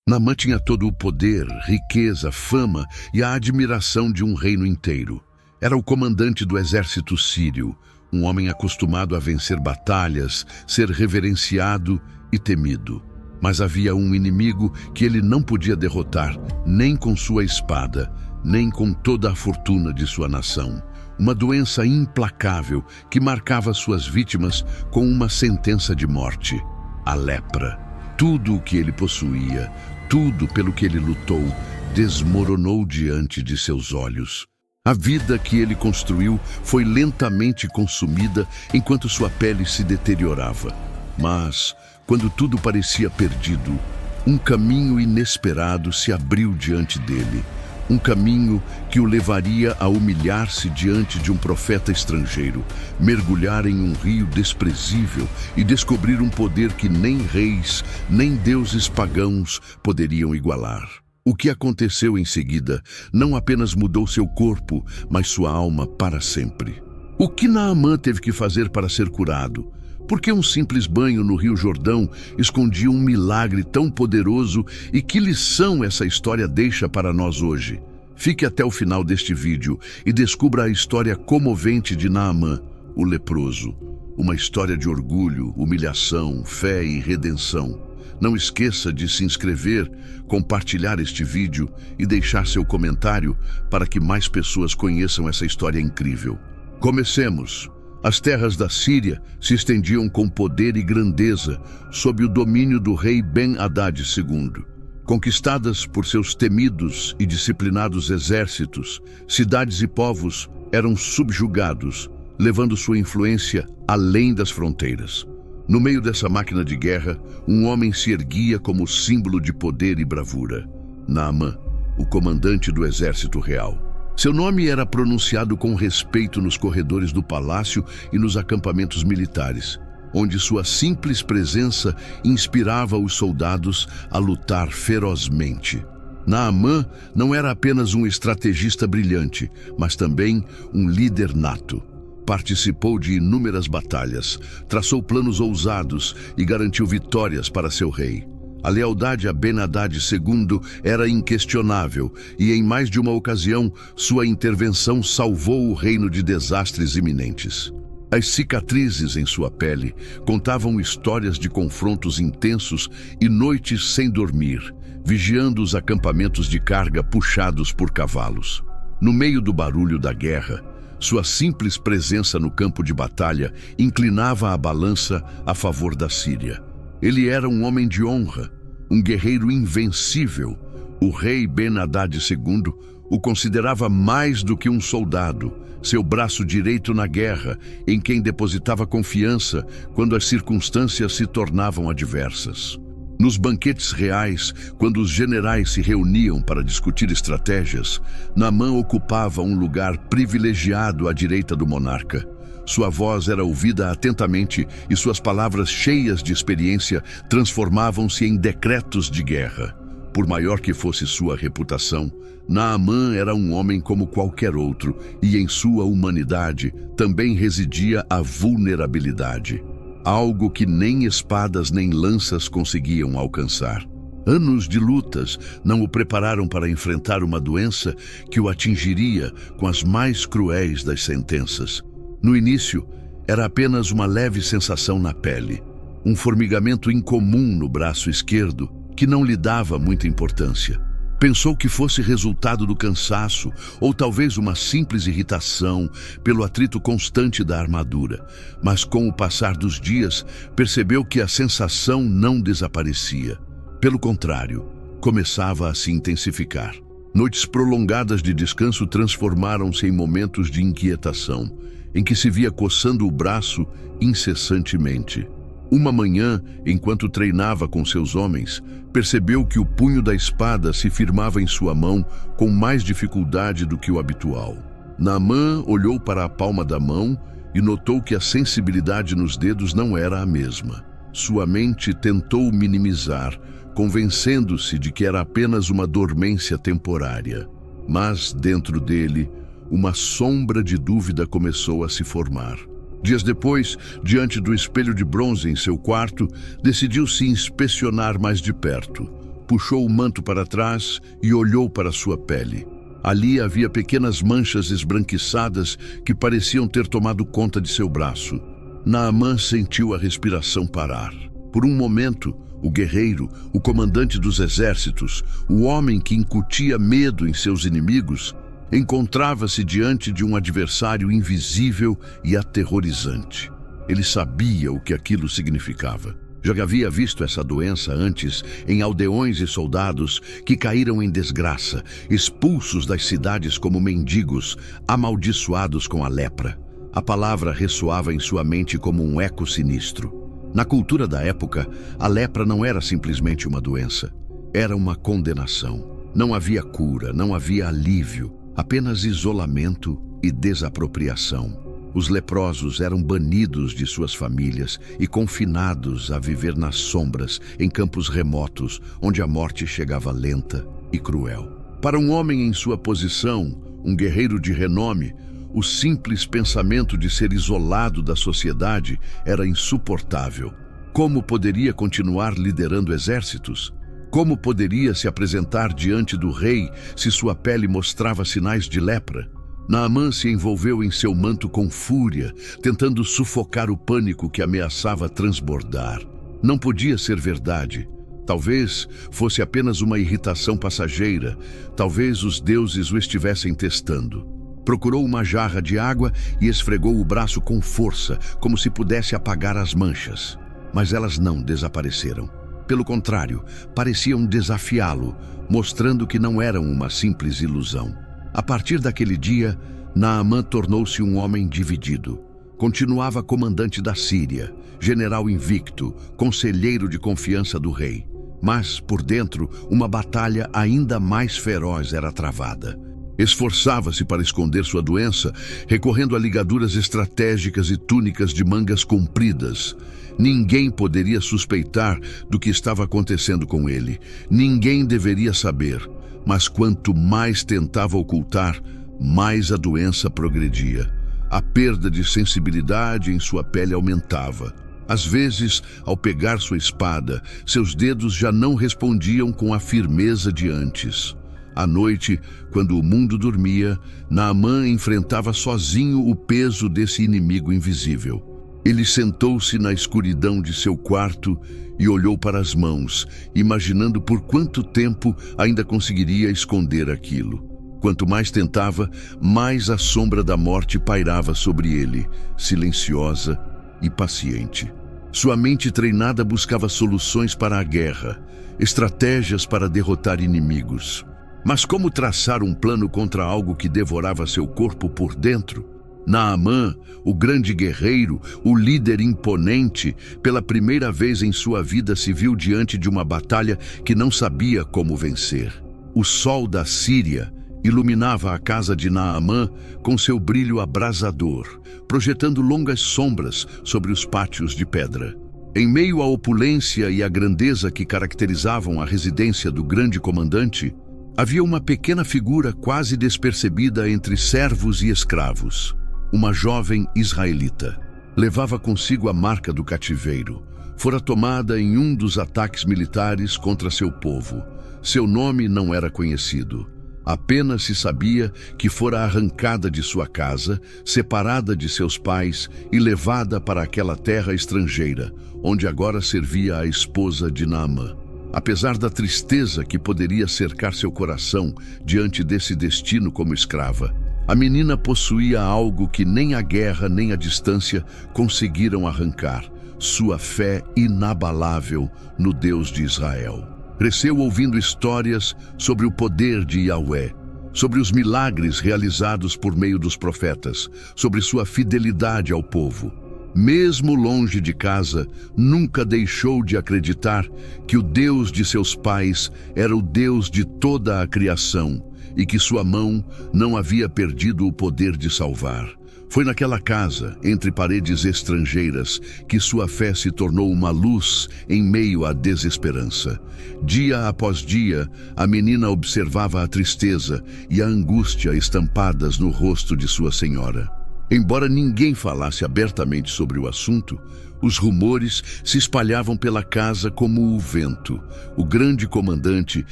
Naamã tinha todo o poder, riqueza, fama e a admiração de um reino inteiro. Era o comandante do exército sírio, um homem acostumado a vencer batalhas, ser reverenciado e temido. Mas havia um inimigo que ele não podia derrotar, nem com sua espada, nem com toda a fortuna de sua nação. Uma doença implacável que marcava suas vítimas com uma sentença de morte: a lepra. Tudo o que ele possuía, tudo pelo que ele lutou, desmoronou diante de seus olhos. A vida que ele construiu foi lentamente consumida enquanto sua pele se deteriorava. Mas, quando tudo parecia perdido, um caminho inesperado se abriu diante dele. Um caminho que o levaria a humilhar-se diante de um profeta estrangeiro, mergulhar em um rio desprezível e descobrir um poder que nem reis, nem deuses pagãos poderiam igualar. O que aconteceu em seguida não apenas mudou seu corpo, mas sua alma para sempre. O que Naamã teve que fazer para ser curado? Por que um simples banho no Rio Jordão escondia um milagre tão poderoso e que lição essa história deixa para nós hoje? Fique até o final deste vídeo e descubra a história comovente de Naamã, o leproso. Uma história de orgulho, humilhação, fé e redenção. Não esqueça de se inscrever, compartilhar este vídeo e deixar seu comentário para que mais pessoas conheçam essa história incrível. Comecemos! As terras da Síria se estendiam com poder e grandeza sob o domínio do rei Ben-Hadad II. Conquistadas por seus temidos e disciplinados exércitos, cidades e povos eram subjugados, levando sua influência além das fronteiras. No meio dessa máquina de guerra, um homem se erguia como símbolo de poder e bravura: Naamã, o comandante do exército real. Seu nome era pronunciado com respeito nos corredores do palácio e nos acampamentos militares, onde sua simples presença inspirava os soldados a lutar ferozmente. Naamã não era apenas um estrategista brilhante, mas também um líder nato. Participou de inúmeras batalhas, traçou planos ousados e garantiu vitórias para seu rei. A lealdade a Ben-Hadad II era inquestionável e, em mais de uma ocasião, sua intervenção salvou o reino de desastres iminentes. As cicatrizes em sua pele contavam histórias de confrontos intensos e noites sem dormir, vigiando os acampamentos de carga puxados por cavalos. No meio do barulho da guerra, sua simples presença no campo de batalha inclinava a balança a favor da Síria. Ele era um homem de honra, um guerreiro invencível. O rei Ben-Hadad II o considerava mais do que um soldado, seu braço direito na guerra, em quem depositava confiança quando as circunstâncias se tornavam adversas. Nos banquetes reais, quando os generais se reuniam para discutir estratégias, Naamã ocupava um lugar privilegiado à direita do monarca. Sua voz era ouvida atentamente e suas palavras cheias de experiência transformavam-se em decretos de guerra. Por maior que fosse sua reputação, Naamã era um homem como qualquer outro e em sua humanidade também residia a vulnerabilidade. Algo que nem espadas nem lanças conseguiam alcançar. Anos de lutas não o prepararam para enfrentar uma doença que o atingiria com as mais cruéis das sentenças. No início, era apenas uma leve sensação na pele, um formigamento incomum no braço esquerdo que não lhe dava muita importância. Pensou que fosse resultado do cansaço ou talvez uma simples irritação pelo atrito constante da armadura, mas com o passar dos dias percebeu que a sensação não desaparecia. Pelo contrário, começava a se intensificar. Noites prolongadas de descanso transformaram-se em momentos de inquietação, em que se via coçando o braço incessantemente. Uma manhã, enquanto treinava com seus homens, percebeu que o punho da espada se firmava em sua mão com mais dificuldade do que o habitual. Naamã olhou para a palma da mão e notou que a sensibilidade nos dedos não era a mesma. Sua mente tentou minimizar, convencendo-se de que era apenas uma dormência temporária. Mas, dentro dele, uma sombra de dúvida começou a se formar. Dias depois, diante do espelho de bronze em seu quarto, decidiu se inspecionar mais de perto. puxou o manto para trás e olhou para sua pele. Ali havia pequenas manchas esbranquiçadas que pareciam ter tomado conta de seu braço. Naamã sentiu a respiração parar. Por um momento, o guerreiro, o comandante dos exércitos, o homem que incutia medo em seus inimigos, encontrava-se diante de um adversário invisível e aterrorizante. Ele sabia o que aquilo significava. Já havia visto essa doença antes em aldeões e soldados que caíram em desgraça, expulsos das cidades como mendigos, amaldiçoados com a lepra. A palavra ressoava em sua mente como um eco sinistro. Na cultura da época, a lepra não era simplesmente uma doença. Era uma condenação. Não havia cura, não havia alívio, apenas isolamento e desapropriação. Os leprosos eram banidos de suas famílias e confinados a viver nas sombras, em campos remotos, onde a morte chegava lenta e cruel. Para um homem em sua posição, um guerreiro de renome, o simples pensamento de ser isolado da sociedade era insuportável. Como poderia continuar liderando exércitos? Como poderia se apresentar diante do rei se sua pele mostrava sinais de lepra? Naamã se envolveu em seu manto com fúria, tentando sufocar o pânico que ameaçava transbordar. Não podia ser verdade. Talvez fosse apenas uma irritação passageira. Talvez os deuses o estivessem testando. Procurou uma jarra de água e esfregou o braço com força, como se pudesse apagar as manchas. Mas elas não desapareceram. Pelo contrário, pareciam desafiá-lo, mostrando que não eram uma simples ilusão. A partir daquele dia, Naamã tornou-se um homem dividido. Continuava comandante da Síria, general invicto, conselheiro de confiança do rei. Mas, por dentro, uma batalha ainda mais feroz era travada. Esforçava-se para esconder sua doença, recorrendo a ligaduras estratégicas e túnicas de mangas compridas. Ninguém poderia suspeitar do que estava acontecendo com ele. Ninguém deveria saber. Mas quanto mais tentava ocultar, mais a doença progredia. A perda de sensibilidade em sua pele aumentava. Às vezes, ao pegar sua espada, seus dedos já não respondiam com a firmeza de antes. À noite, quando o mundo dormia, Naamã enfrentava sozinho o peso desse inimigo invisível. Ele sentou-se na escuridão de seu quarto e olhou para as mãos, imaginando por quanto tempo ainda conseguiria esconder aquilo. Quanto mais tentava, mais a sombra da morte pairava sobre ele, silenciosa e paciente. Sua mente treinada buscava soluções para a guerra, estratégias para derrotar inimigos. Mas como traçar um plano contra algo que devorava seu corpo por dentro? Naamã, o grande guerreiro, o líder imponente, pela primeira vez em sua vida se viu diante de uma batalha que não sabia como vencer. O sol da Síria iluminava a casa de Naamã com seu brilho abrasador, projetando longas sombras sobre os pátios de pedra. Em meio à opulência e à grandeza que caracterizavam a residência do grande comandante, havia uma pequena figura quase despercebida entre servos e escravos. Uma jovem israelita. Levava consigo a marca do cativeiro. Fora tomada em um dos ataques militares contra seu povo. Seu nome não era conhecido. Apenas se sabia que fora arrancada de sua casa, separada de seus pais e levada para aquela terra estrangeira, onde agora servia a esposa de Naamã. Apesar da tristeza que poderia cercar seu coração diante desse destino como escrava, a menina possuía algo que nem a guerra nem a distância conseguiram arrancar: sua fé inabalável no Deus de Israel. Cresceu ouvindo histórias sobre o poder de Yahweh, sobre os milagres realizados por meio dos profetas, sobre sua fidelidade ao povo. Mesmo longe de casa, nunca deixou de acreditar que o Deus de seus pais era o Deus de toda a criação e que sua mão não havia perdido o poder de salvar. Foi naquela casa, entre paredes estrangeiras, que sua fé se tornou uma luz em meio à desesperança. Dia após dia, a menina observava a tristeza e a angústia estampadas no rosto de sua senhora. Embora ninguém falasse abertamente sobre o assunto, os rumores se espalhavam pela casa como o vento. O grande comandante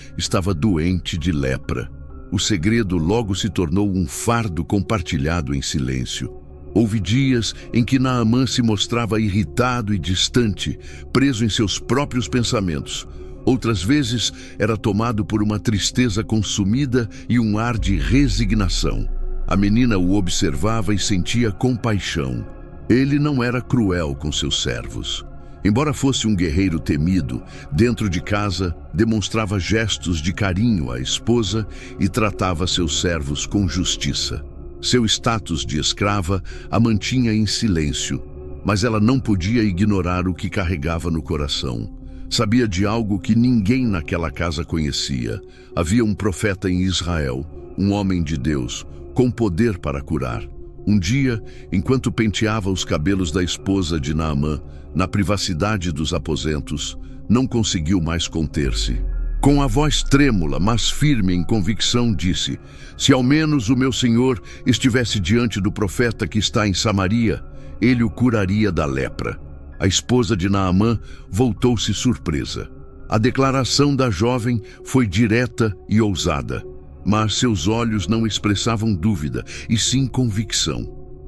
estava doente de lepra. O segredo logo se tornou um fardo compartilhado em silêncio. Houve dias em que Naamã se mostrava irritado e distante, preso em seus próprios pensamentos. Outras vezes era tomado por uma tristeza consumida e um ar de resignação. A menina o observava e sentia compaixão. Ele não era cruel com seus servos. Embora fosse um guerreiro temido, dentro de casa demonstrava gestos de carinho à esposa e tratava seus servos com justiça. Seu status de escrava a mantinha em silêncio, mas ela não podia ignorar o que carregava no coração. Sabia de algo que ninguém naquela casa conhecia. Havia um profeta em Israel, um homem de Deus, com poder para curar. Um dia, enquanto penteava os cabelos da esposa de Naamã, na privacidade dos aposentos, não conseguiu mais conter-se. Com a voz trêmula, mas firme em convicção, disse: "Se ao menos o meu senhor estivesse diante do profeta que está em Samaria, ele o curaria da lepra." A esposa de Naamã voltou-se surpresa. A declaração da jovem foi direta e ousada, mas seus olhos não expressavam dúvida, e sim convicção.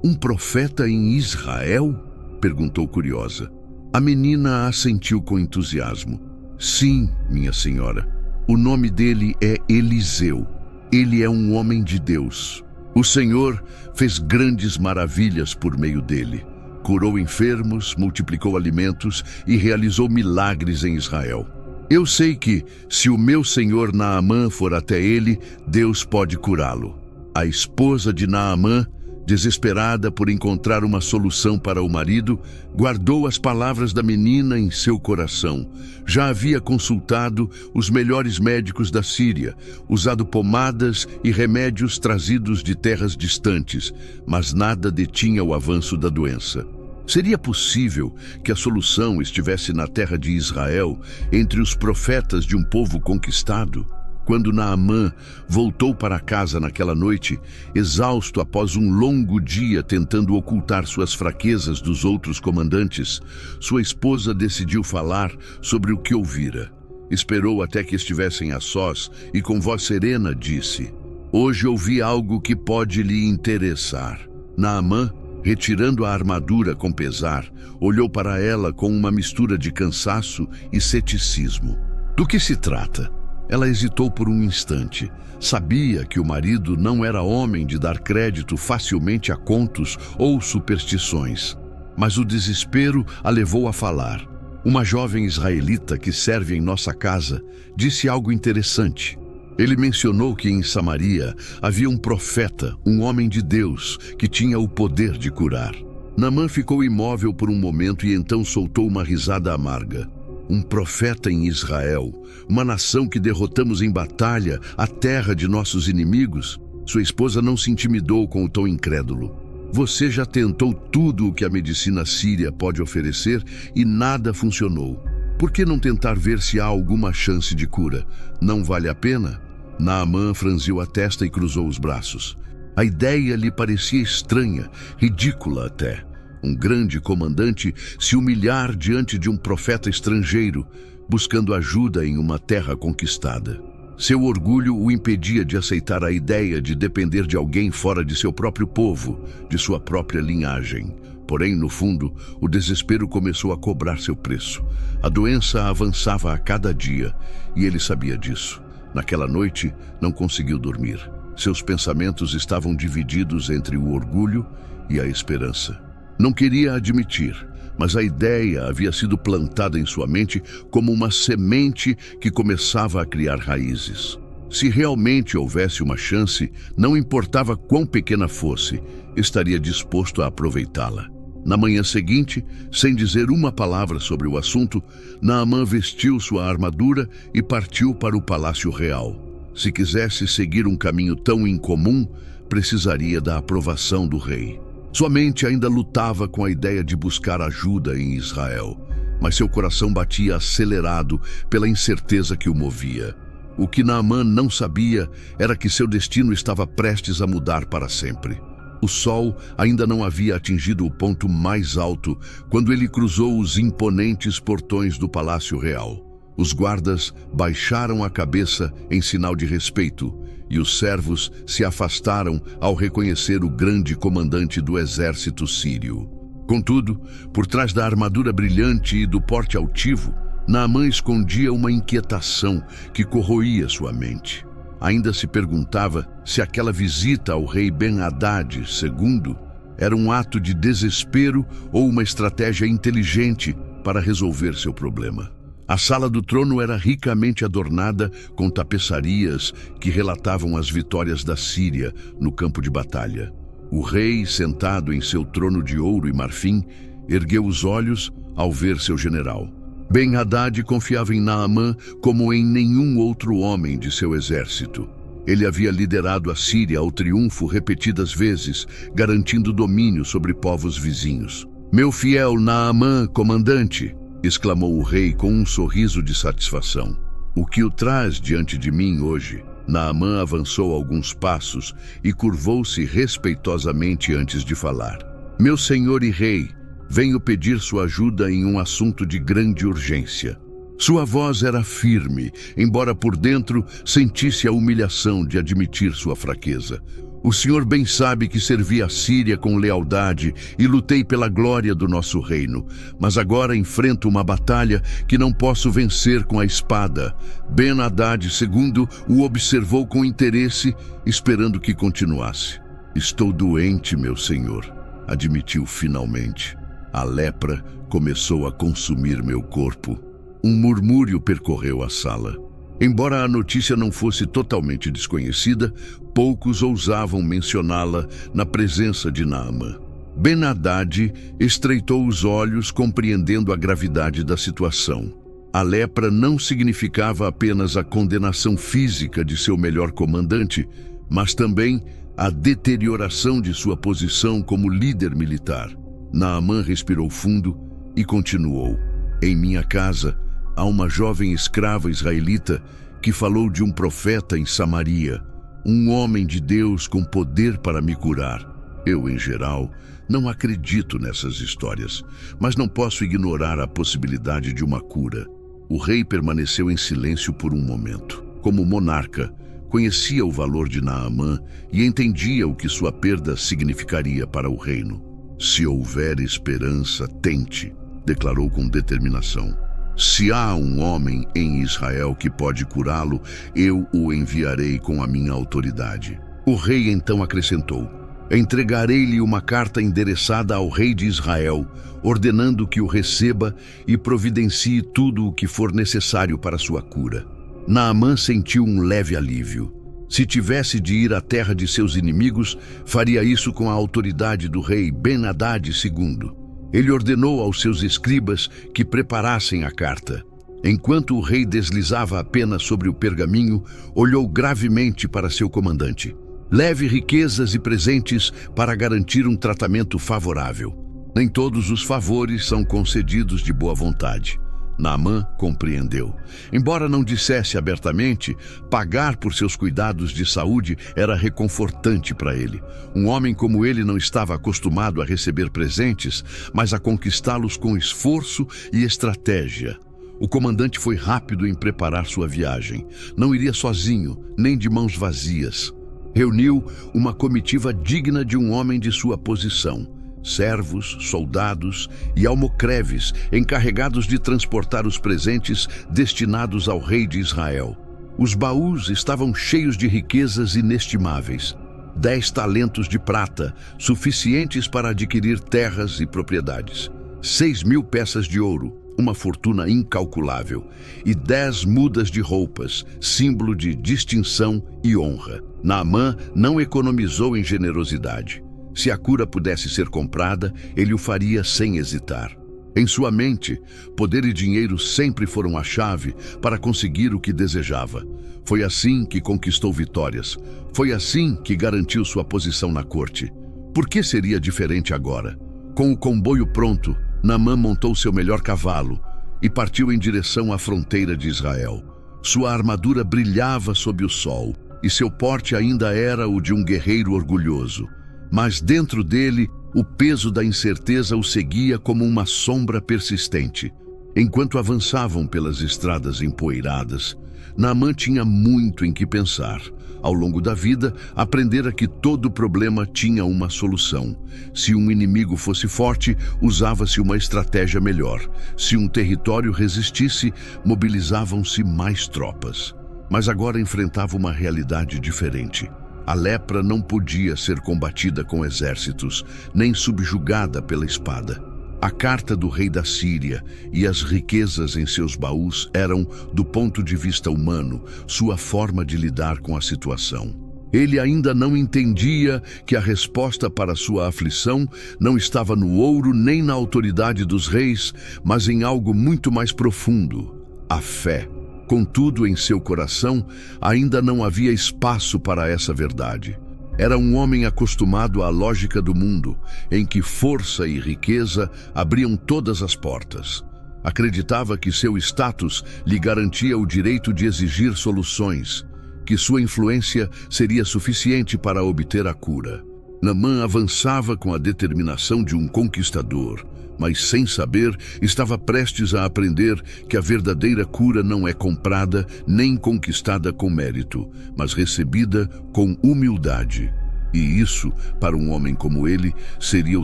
"Um profeta em Israel?" perguntou curiosa. A menina assentiu com entusiasmo. "Sim, minha senhora. O nome dele é Eliseu. Ele é um homem de Deus. O Senhor fez grandes maravilhas por meio dele. Curou enfermos, multiplicou alimentos e realizou milagres em Israel. Eu sei que, se o meu senhor Naamã for até ele, Deus pode curá-lo." A esposa de Naamã, desesperada por encontrar uma solução para o marido, guardou as palavras da menina em seu coração. Já havia consultado os melhores médicos da Síria, usado pomadas e remédios trazidos de terras distantes, mas nada detinha o avanço da doença. Seria possível que a solução estivesse na terra de Israel, entre os profetas de um povo conquistado? Quando Naamã voltou para casa naquela noite, exausto após um longo dia tentando ocultar suas fraquezas dos outros comandantes, sua esposa decidiu falar sobre o que ouvira. Esperou até que estivessem a sós e com voz serena disse: "Hoje ouvi algo que pode lhe interessar." Naamã, retirando a armadura com pesar, olhou para ela com uma mistura de cansaço e ceticismo. "Do que se trata?" Ela hesitou por um instante. Sabia que o marido não era homem de dar crédito facilmente a contos ou superstições. Mas o desespero a levou a falar. "Uma jovem israelita que serve em nossa casa disse algo interessante. Ele mencionou que em Samaria havia um profeta, um homem de Deus, que tinha o poder de curar." Naamã ficou imóvel por um momento e então soltou uma risada amarga. "Um profeta em Israel, uma nação que derrotamos em batalha, a terra de nossos inimigos?" Sua esposa não se intimidou com o tom incrédulo. "Você já tentou tudo o que a medicina síria pode oferecer e nada funcionou. Por que não tentar ver se há alguma chance de cura? Não vale a pena?" Naamã franziu a testa e cruzou os braços. A ideia lhe parecia estranha, ridícula até. Um grande comandante se humilhar diante de um profeta estrangeiro, buscando ajuda em uma terra conquistada. Seu orgulho o impedia de aceitar a ideia de depender de alguém fora de seu próprio povo, de sua própria linhagem. Porém, no fundo, o desespero começou a cobrar seu preço. A doença avançava a cada dia, e ele sabia disso. Naquela noite, não conseguiu dormir. Seus pensamentos estavam divididos entre o orgulho e a esperança. Não queria admitir, mas a ideia havia sido plantada em sua mente como uma semente que começava a criar raízes. Se realmente houvesse uma chance, não importava quão pequena fosse, estaria disposto a aproveitá-la. Na manhã seguinte, sem dizer uma palavra sobre o assunto, Naamã vestiu sua armadura e partiu para o palácio real. Se quisesse seguir um caminho tão incomum, precisaria da aprovação do rei. Sua mente ainda lutava com a ideia de buscar ajuda em Israel, mas seu coração batia acelerado pela incerteza que o movia. O que Naamã não sabia era que seu destino estava prestes a mudar para sempre. O sol ainda não havia atingido o ponto mais alto quando ele cruzou os imponentes portões do Palácio Real. Os guardas baixaram a cabeça em sinal de respeito e os servos se afastaram ao reconhecer o grande comandante do exército sírio. Contudo, por trás da armadura brilhante e do porte altivo, Naamã escondia uma inquietação que corroía sua mente. Ainda se perguntava se aquela visita ao rei Ben-Hadad II era um ato de desespero ou uma estratégia inteligente para resolver seu problema. A sala do trono era ricamente adornada com tapeçarias que relatavam as vitórias da Síria no campo de batalha. O rei, sentado em seu trono de ouro e marfim, ergueu os olhos ao ver seu general. Ben-Hadad confiava em Naamã como em nenhum outro homem de seu exército. Ele havia liderado a Síria ao triunfo repetidas vezes, garantindo domínio sobre povos vizinhos. "Meu fiel Naamã, comandante!" exclamou o rei com um sorriso de satisfação. "O que o traz diante de mim hoje?" Naamã avançou alguns passos e curvou-se respeitosamente antes de falar. "Meu senhor e rei, venho pedir sua ajuda em um assunto de grande urgência." Sua voz era firme, embora por dentro sentisse a humilhação de admitir sua fraqueza. "O senhor bem sabe que servi a Síria com lealdade e lutei pela glória do nosso reino, mas agora enfrento uma batalha que não posso vencer com a espada." Ben-Hadad II o observou com interesse, esperando que continuasse. "Estou doente, meu senhor", admitiu finalmente. "A lepra começou a consumir meu corpo." Um murmúrio percorreu a sala. Embora a notícia não fosse totalmente desconhecida, poucos ousavam mencioná-la na presença de Naamã. Ben-Hadad estreitou os olhos, compreendendo a gravidade da situação. A lepra não significava apenas a condenação física de seu melhor comandante, mas também a deterioração de sua posição como líder militar. Naamã respirou fundo e continuou. "Em minha casa, há uma jovem escrava israelita que falou de um profeta em Samaria, um homem de Deus com poder para me curar. Eu, em geral, não acredito nessas histórias, mas não posso ignorar a possibilidade de uma cura." O rei permaneceu em silêncio por um momento. Como monarca, conhecia o valor de Naamã e entendia o que sua perda significaria para o reino. "Se houver esperança, tente", declarou com determinação. "Se há um homem em Israel que pode curá-lo, eu o enviarei com a minha autoridade." O rei então acrescentou: "Entregarei-lhe uma carta endereçada ao rei de Israel, ordenando que o receba e providencie tudo o que for necessário para sua cura." Naamã sentiu um leve alívio. Se tivesse de ir à terra de seus inimigos, faria isso com a autoridade do rei Ben-Hadad II. Ele ordenou aos seus escribas que preparassem a carta. Enquanto o rei deslizava a pena sobre o pergaminho, olhou gravemente para seu comandante. "Leve riquezas e presentes para garantir um tratamento favorável. Nem todos os favores são concedidos de boa vontade." Naamã compreendeu. Embora não dissesse abertamente, pagar por seus cuidados de saúde era reconfortante para ele. Um homem como ele não estava acostumado a receber presentes, mas a conquistá-los com esforço e estratégia. O comandante foi rápido em preparar sua viagem. Não iria sozinho, nem de mãos vazias. Reuniu uma comitiva digna de um homem de sua posição. Servos, soldados e almocreves encarregados de transportar os presentes destinados ao rei de Israel. Os baús estavam cheios de riquezas inestimáveis. 10 talentos de prata, suficientes para adquirir terras e propriedades. 6.000 peças de ouro, uma fortuna incalculável. E 10 mudas de roupas, símbolo de distinção e honra. Naamã não economizou em generosidade. Se a cura pudesse ser comprada, ele o faria sem hesitar. Em sua mente, poder e dinheiro sempre foram a chave para conseguir o que desejava. Foi assim que conquistou vitórias. Foi assim que garantiu sua posição na corte. Por que seria diferente agora? Com o comboio pronto, Naamã montou seu melhor cavalo e partiu em direção à fronteira de Israel. Sua armadura brilhava sob o sol e seu porte ainda era o de um guerreiro orgulhoso. Mas dentro dele, o peso da incerteza o seguia como uma sombra persistente. Enquanto avançavam pelas estradas empoeiradas, Naamã tinha muito em que pensar. Ao longo da vida, aprendera que todo problema tinha uma solução. Se um inimigo fosse forte, usava-se uma estratégia melhor. Se um território resistisse, mobilizavam-se mais tropas. Mas agora enfrentava uma realidade diferente. A lepra não podia ser combatida com exércitos, nem subjugada pela espada. A carta do rei da Síria e as riquezas em seus baús eram, do ponto de vista humano, sua forma de lidar com a situação. Ele ainda não entendia que a resposta para sua aflição não estava no ouro nem na autoridade dos reis, mas em algo muito mais profundo: a fé. Contudo, em seu coração, ainda não havia espaço para essa verdade. Era um homem acostumado à lógica do mundo, em que força e riqueza abriam todas as portas. Acreditava que seu status lhe garantia o direito de exigir soluções, que sua influência seria suficiente para obter a cura. Naamã avançava com a determinação de um conquistador, mas sem saber, estava prestes a aprender que a verdadeira cura não é comprada nem conquistada com mérito, mas recebida com humildade. E isso, para um homem como ele, seria o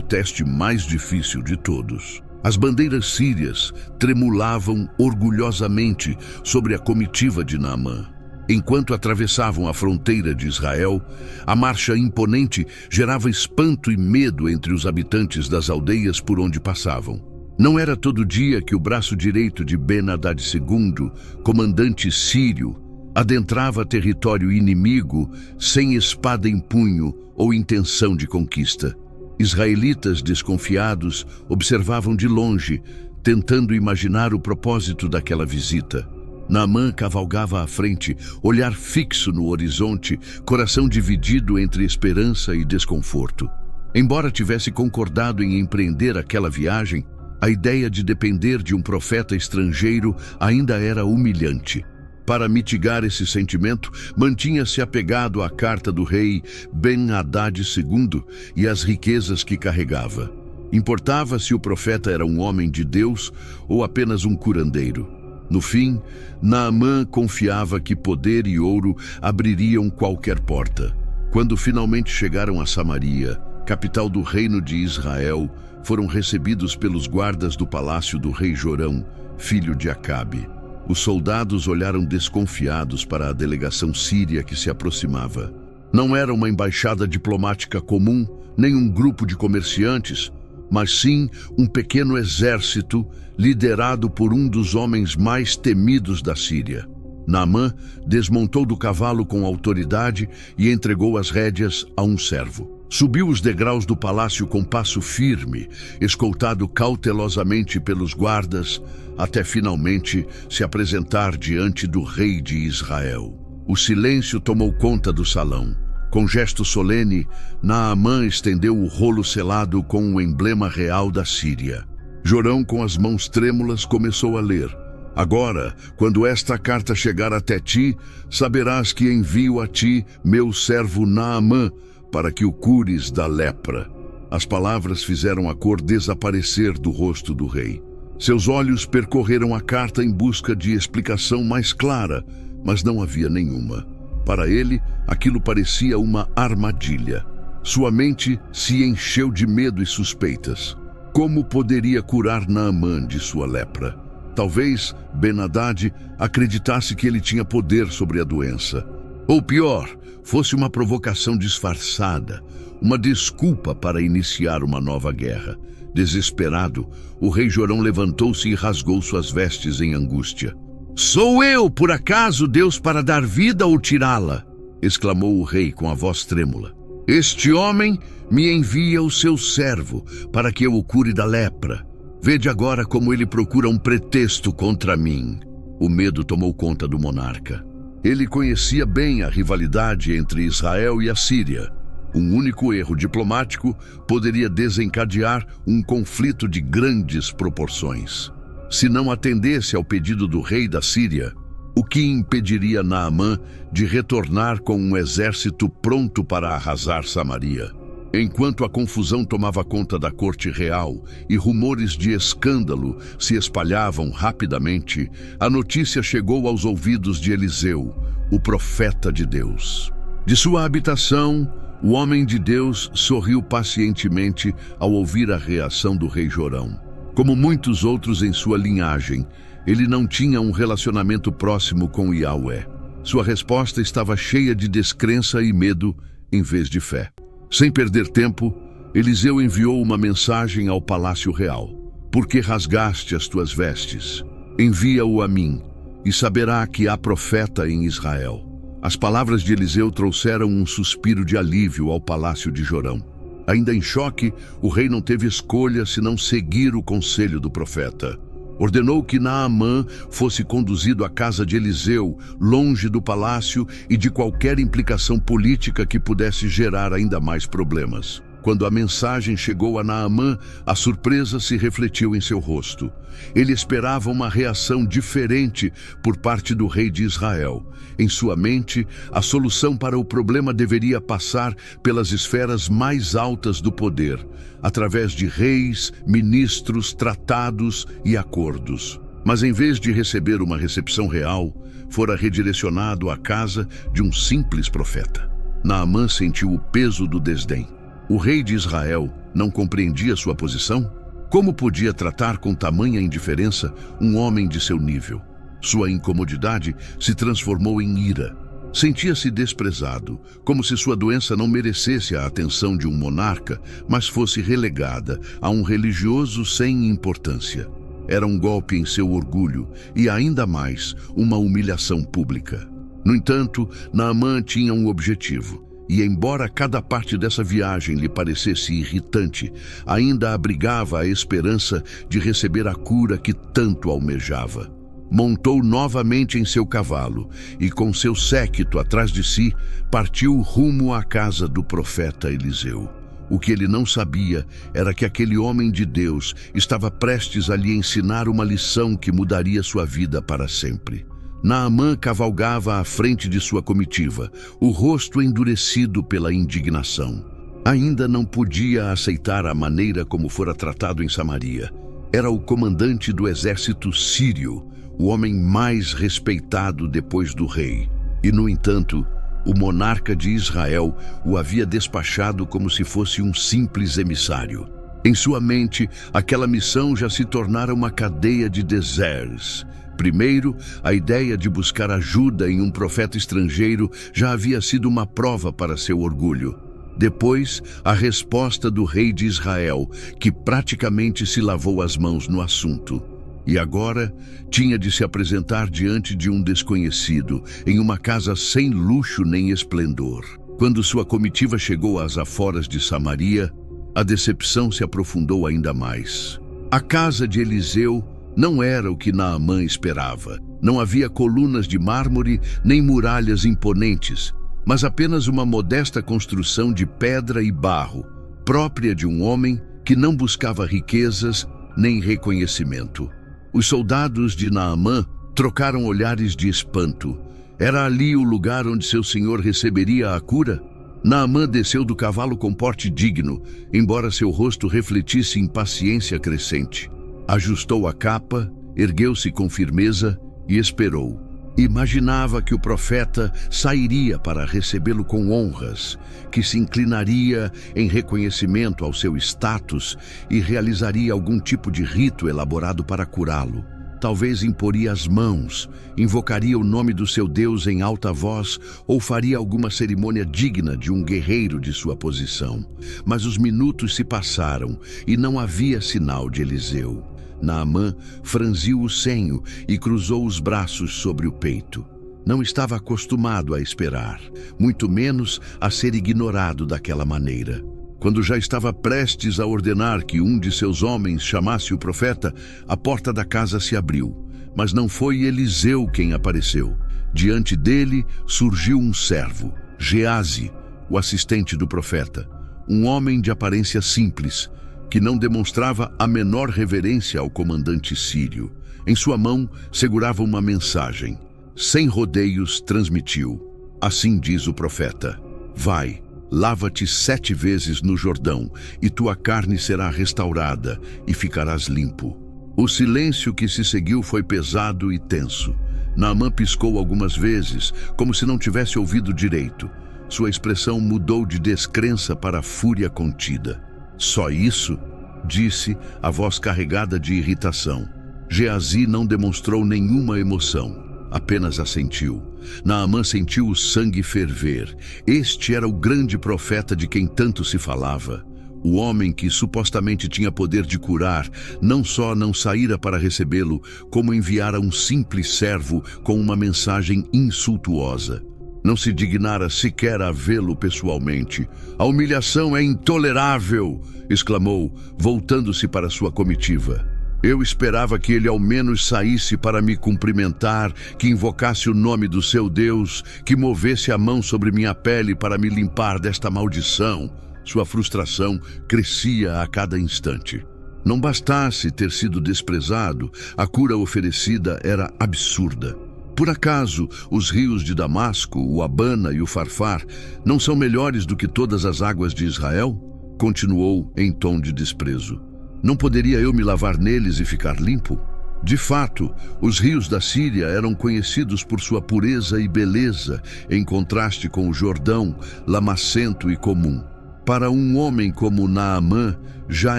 teste mais difícil de todos. As bandeiras sírias tremulavam orgulhosamente sobre a comitiva de Naamã. Enquanto atravessavam a fronteira de Israel, a marcha imponente gerava espanto e medo entre os habitantes das aldeias por onde passavam. Não era todo dia que o braço direito de Ben-Hadad II, comandante sírio, adentrava território inimigo sem espada em punho ou intenção de conquista. Israelitas desconfiados observavam de longe, tentando imaginar o propósito daquela visita. Naamã cavalgava à frente, olhar fixo no horizonte, coração dividido entre esperança e desconforto. Embora tivesse concordado em empreender aquela viagem, a ideia de depender de um profeta estrangeiro ainda era humilhante. Para mitigar esse sentimento, mantinha-se apegado à carta do rei Ben-Hadad II e às riquezas que carregava. Importava se o profeta era um homem de Deus ou apenas um curandeiro. No fim, Naamã confiava que poder e ouro abririam qualquer porta. Quando finalmente chegaram a Samaria, capital do reino de Israel, foram recebidos pelos guardas do palácio do rei Jorão, filho de Acabe. Os soldados olharam desconfiados para a delegação síria que se aproximava. Não era uma embaixada diplomática comum, nem um grupo de comerciantes, mas sim um pequeno exército liderado por um dos homens mais temidos da Síria. Naamã desmontou do cavalo com autoridade e entregou as rédeas a um servo. Subiu os degraus do palácio com passo firme, escoltado cautelosamente pelos guardas, até finalmente se apresentar diante do rei de Israel. O silêncio tomou conta do salão. Com gesto solene, Naamã estendeu o rolo selado com o emblema real da Síria. Jorão, com as mãos trêmulas, começou a ler. Agora, quando esta carta chegar até ti, saberás que envio a ti meu servo Naamã, para que o cures da lepra. As palavras fizeram a cor desaparecer do rosto do rei. Seus olhos percorreram a carta em busca de explicação mais clara, mas não havia nenhuma. Para ele, aquilo parecia uma armadilha. Sua mente se encheu de medo e suspeitas. Como poderia curar Naamã de sua lepra? Talvez Ben-Hadad acreditasse que ele tinha poder sobre a doença. Ou pior, fosse uma provocação disfarçada, uma desculpa para iniciar uma nova guerra. Desesperado, o rei Jorão levantou-se e rasgou suas vestes em angústia. "Sou eu, por acaso, Deus para dar vida ou tirá-la?" exclamou o rei com a voz trêmula. "Este homem me envia o seu servo para que eu o cure da lepra. Vede agora como ele procura um pretexto contra mim." O medo tomou conta do monarca. Ele conhecia bem a rivalidade entre Israel e a Síria. Um único erro diplomático poderia desencadear um conflito de grandes proporções. Se não atendesse ao pedido do rei da Síria, o que impediria Naamã de retornar com um exército pronto para arrasar Samaria? Enquanto a confusão tomava conta da corte real e rumores de escândalo se espalhavam rapidamente, a notícia chegou aos ouvidos de Eliseu, o profeta de Deus. De sua habitação, o homem de Deus sorriu pacientemente ao ouvir a reação do rei Jorão. Como muitos outros em sua linhagem, ele não tinha um relacionamento próximo com Yahweh. Sua resposta estava cheia de descrença e medo em vez de fé. Sem perder tempo, Eliseu enviou uma mensagem ao palácio real. Por que rasgaste as tuas vestes? Envia-o a mim, e saberá que há profeta em Israel. As palavras de Eliseu trouxeram um suspiro de alívio ao palácio de Jorão. Ainda em choque, o rei não teve escolha senão seguir o conselho do profeta. Ordenou que Naamã fosse conduzido à casa de Eliseu, longe do palácio e de qualquer implicação política que pudesse gerar ainda mais problemas. Quando a mensagem chegou a Naamã, a surpresa se refletiu em seu rosto. Ele esperava uma reação diferente por parte do rei de Israel. Em sua mente, a solução para o problema deveria passar pelas esferas mais altas do poder, através de reis, ministros, tratados e acordos. Mas em vez de receber uma recepção real, fora redirecionado à casa de um simples profeta. Naamã sentiu o peso do desdém. O rei de Israel não compreendia sua posição? Como podia tratar com tamanha indiferença um homem de seu nível? Sua incomodidade se transformou em ira. Sentia-se desprezado, como se sua doença não merecesse a atenção de um monarca, mas fosse relegada a um religioso sem importância. Era um golpe em seu orgulho e, ainda mais, uma humilhação pública. No entanto, Naamã tinha um objetivo. E embora cada parte dessa viagem lhe parecesse irritante, ainda abrigava a esperança de receber a cura que tanto almejava. Montou novamente em seu cavalo e, com seu séquito atrás de si, partiu rumo à casa do profeta Eliseu. O que ele não sabia era que aquele homem de Deus estava prestes a lhe ensinar uma lição que mudaria sua vida para sempre. Naamã cavalgava à frente de sua comitiva, o rosto endurecido pela indignação. Ainda não podia aceitar a maneira como fora tratado em Samaria. Era o comandante do exército sírio, o homem mais respeitado depois do rei. E, no entanto, o monarca de Israel o havia despachado como se fosse um simples emissário. Em sua mente, aquela missão já se tornara uma cadeia de deseres. Primeiro, a ideia de buscar ajuda em um profeta estrangeiro já havia sido uma prova para seu orgulho. Depois, a resposta do rei de Israel, que praticamente se lavou as mãos no assunto. E agora, tinha de se apresentar diante de um desconhecido, em uma casa sem luxo nem esplendor. Quando sua comitiva chegou às aforas de Samaria, a decepção se aprofundou ainda mais. A casa de Eliseu não era o que Naamã esperava. Não havia colunas de mármore nem muralhas imponentes, mas apenas uma modesta construção de pedra e barro, própria de um homem que não buscava riquezas nem reconhecimento. Os soldados de Naamã trocaram olhares de espanto. Era ali o lugar onde seu senhor receberia a cura? Naamã desceu do cavalo com porte digno, embora seu rosto refletisse impaciência crescente. Ajustou a capa, ergueu-se com firmeza e esperou. Imaginava que o profeta sairia para recebê-lo com honras, que se inclinaria em reconhecimento ao seu status e realizaria algum tipo de rito elaborado para curá-lo. Talvez imporia as mãos, invocaria o nome do seu Deus em alta voz ou faria alguma cerimônia digna de um guerreiro de sua posição. Mas os minutos se passaram e não havia sinal de Eliseu. Naamã franziu o senho e cruzou os braços sobre o peito. Não estava acostumado a esperar, muito menos a ser ignorado daquela maneira. Quando já estava prestes a ordenar que um de seus homens chamasse o profeta, a porta da casa se abriu. Mas não foi Eliseu quem apareceu. Diante dele surgiu um servo, Geazi, o assistente do profeta, um homem de aparência simples, que não demonstrava a menor reverência ao comandante sírio. Em sua mão segurava uma mensagem. Sem rodeios transmitiu: assim diz o profeta, vai, Lava-te 7 vezes no Jordão, e tua carne será restaurada, e ficarás limpo. O silêncio que se seguiu foi pesado e tenso. Naamã piscou algumas vezes, como se não tivesse ouvido direito. Sua expressão mudou de descrença para fúria contida. Só isso? Disse, a voz carregada de irritação. Geazi não demonstrou nenhuma emoção. Apenas assentiu. Naamã sentiu o sangue ferver. Este era o grande profeta de quem tanto se falava. O homem que supostamente tinha poder de curar, não só não saíra para recebê-lo, como enviara um simples servo com uma mensagem insultuosa. Não se dignara sequer a vê-lo pessoalmente. "A humilhação é intolerável!" exclamou, voltando-se para sua comitiva. "Eu esperava que ele ao menos saísse para me cumprimentar, que invocasse o nome do seu Deus, que movesse a mão sobre minha pele para me limpar desta maldição." Sua frustração crescia a cada instante. Não bastasse ter sido desprezado, a cura oferecida era absurda. Por acaso, os rios de Damasco, o Abana e o Farfar, não são melhores do que todas as águas de Israel? Continuou em tom de desprezo. Não poderia eu me lavar neles e ficar limpo? De fato, os rios da Síria eram conhecidos por sua pureza e beleza, em contraste com o Jordão, lamacento e comum. Para um homem como Naamã, já